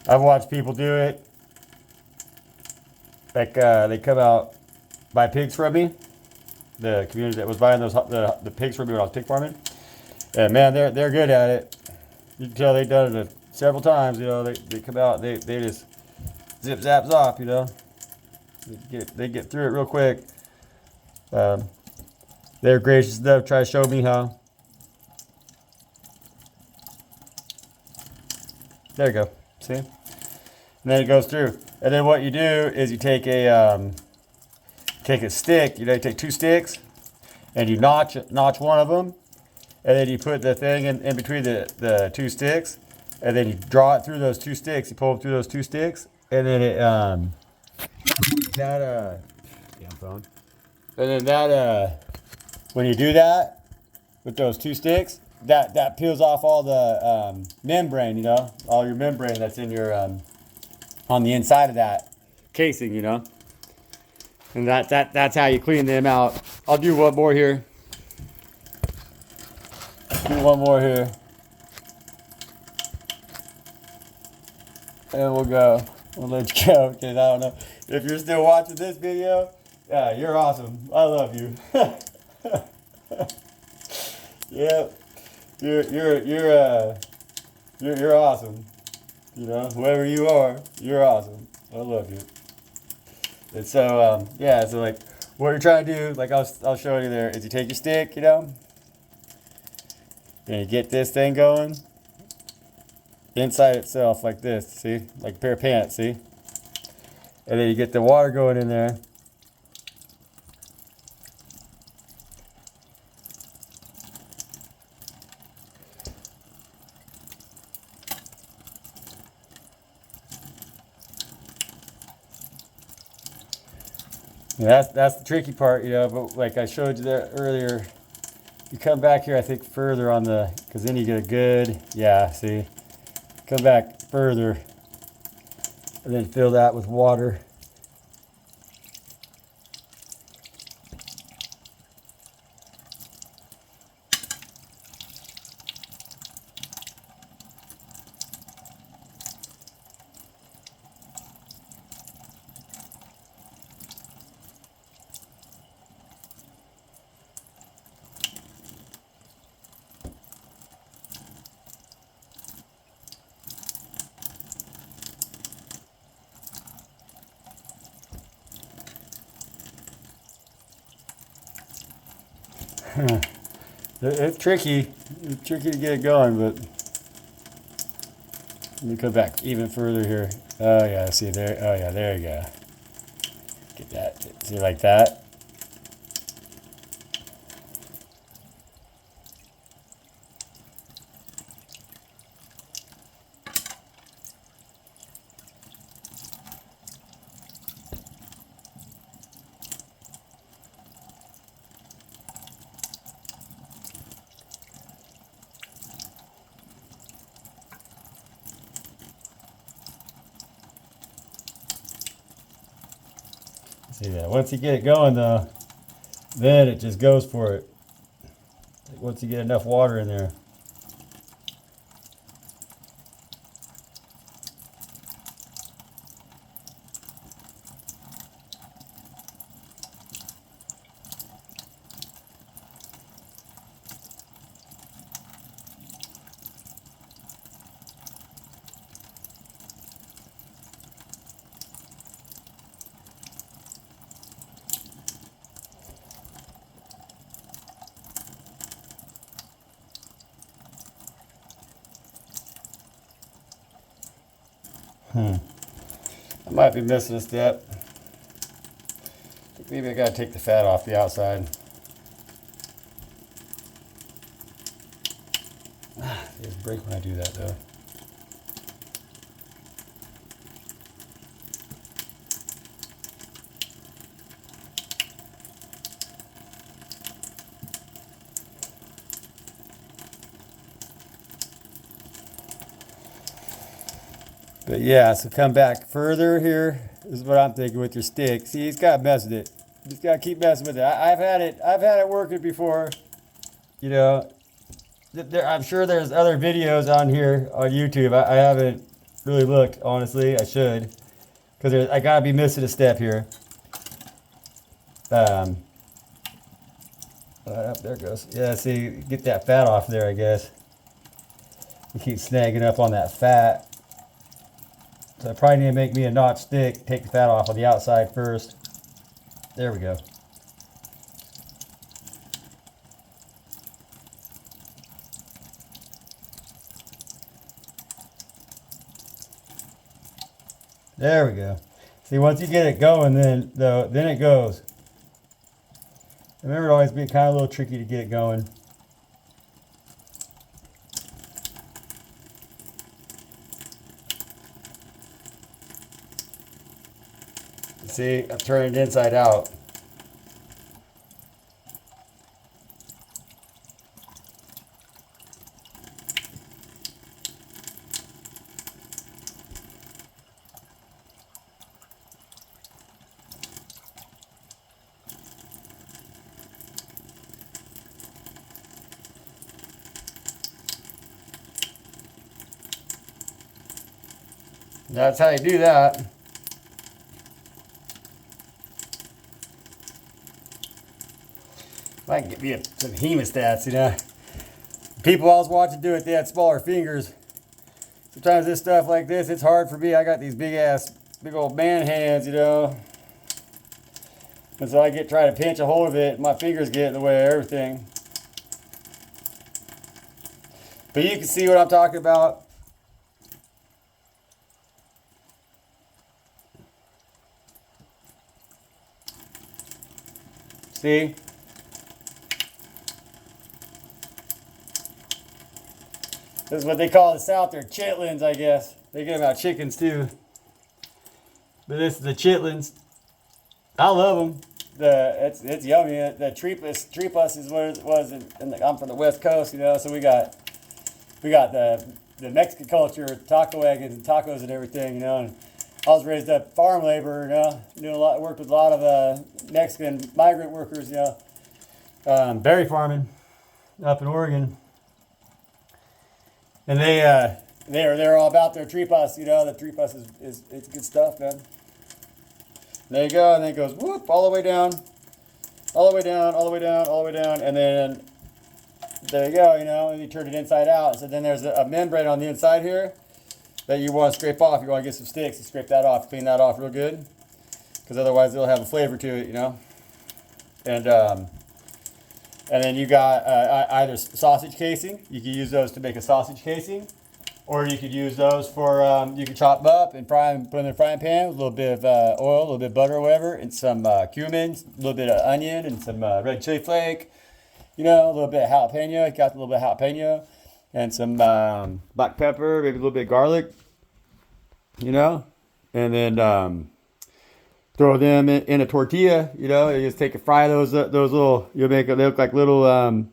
I've watched people do it. Like they come out, buy pigs from me. The community that was buying the pigs from me when I was pig farming. And man, they're good at it. You can tell they've done it several times. You know, they come out, they just zip zaps off. You know, they get through it real quick. They're gracious enough to try to show me how. There you go. See? And then it goes through. And then what you do is you take a stick. You know, you take two sticks, and you notch one of them, and then you put the thing in between the two sticks, and then you draw it through those two sticks. You pull it through those two sticks, and then it damn phone. And then when you do that with those two sticks, that peels off all the membrane, you know, all your membrane that's in your on the inside of that casing, you know. And that's how you clean them out. I'll do one more here. Do one more here. And we'll go. We'll let you go, because I don't know. If you're still watching this video, yeah, you're awesome. I love you. Yeah, you're awesome. You know, whoever you are, you're awesome. I love you. And so yeah, so like what you're trying to do, like I'll show you there, is you take your stick, you know, and you get this thing going inside itself like this. See, like a pair of pants. See, and then you get the water going in there. And that's the tricky part, you know. But like I showed you there earlier, you come back here, I think further on the, because then you get a good, yeah. See, come back further, and then fill that with water. It's tricky. It's tricky to get it going, but let me come back even further here. Oh yeah, see there. Oh yeah, there you go. Get that. See like that. See that. Once you get it going though, then it just goes for it. Once you get enough water in there. I might be missing a step. Maybe I gotta take the fat off the outside. There's a break when I do that though. But yeah, so come back further here. This is what I'm thinking with your stick. See, he's got to mess with it. He's got to keep messing with it. I've had it working before. You know, I'm sure there's other videos on here on YouTube. I haven't really looked, honestly. I should, because I gotta be missing a step here. Oh, there it goes. Yeah, see, get that fat off there, I guess. You keep snagging up on that fat. So I probably need to make me a notch stick, take the fat off on the outside first. There we go. There we go. See, once you get it going, then it goes. Remember, it always be kind of a little tricky to get it going. See, I'm turning it inside out. That's how you do that. If I can get me some hemostats, you know. people I was watching do it, they had smaller fingers. Sometimes this stuff like this, it's hard for me. I got these big old man hands, you know. And so I try to pinch a hold of it, my fingers get in the way of everything. But you can see what I'm talking about. See? This is what they call the South. They're chitlins, I guess. They get about chickens too. But this is the chitlins. I love them. It's yummy. The tripas is what it was. I'm from the West Coast, you know. So we got the Mexican culture, taco wagons and tacos and everything, you know. And I was raised up farm labor, you know. Worked with a lot of Mexican migrant workers, you know. Berry farming up in Oregon. And they're all about their tripas, you know. The tripas is it's good stuff, man. There you go, and then it goes whoop all the way down, all the way down, all the way down, all the way down, and then there you go, you know, and you turn it inside out. So then there's a membrane on the inside here that you want to scrape off. You want to get some sticks and scrape that off, clean that off real good, because otherwise it'll have a flavor to it, you know. And then you got either sausage casing. You can use those to make a sausage casing, or you could use those for, you can chop them up and fry them, put them in a frying pan with a little bit of oil, a little bit of butter or whatever, and some cumin, a little bit of onion, and some red chili flake, you know, a little bit of jalapeno. You got a little bit of jalapeno, and some black pepper, maybe a little bit of garlic, you know, and then throw them in a tortilla, you know. You just take and fry those little, you make it look like little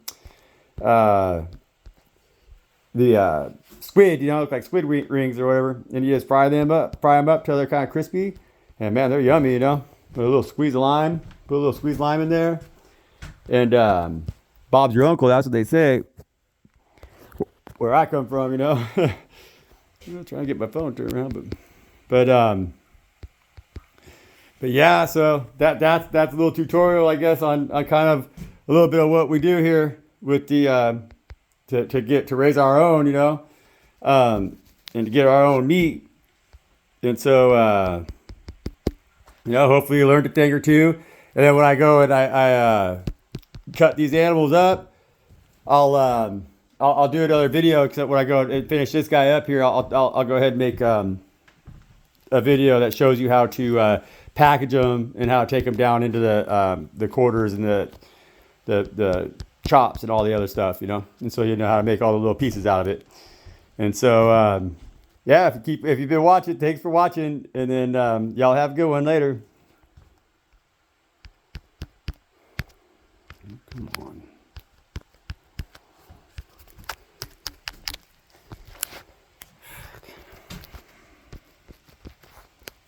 squid, you know, look like squid rings or whatever, and you just fry them up till they're kind of crispy, and man, they're yummy, you know. Put a little squeeze of lime, put a little squeezed lime in there, and Bob's your uncle, that's what they say where I come from, you know. I'm trying to get my phone turned around, but yeah, so that's a little tutorial, I guess, on kind of a little bit of what we do here with the to raise our own, you know, and to get our own meat. And so you know, hopefully you learned a thing or two. And then when I go and I cut these animals up, I'll do another video, except when I go and finish this guy up here, I'll go ahead and make a video that shows you how to package them and how to take them down into the quarters and the chops and all the other stuff, you know. And so you know how to make all the little pieces out of it. And so yeah, if you've been watching, thanks for watching, and then y'all have a good one later. Come on.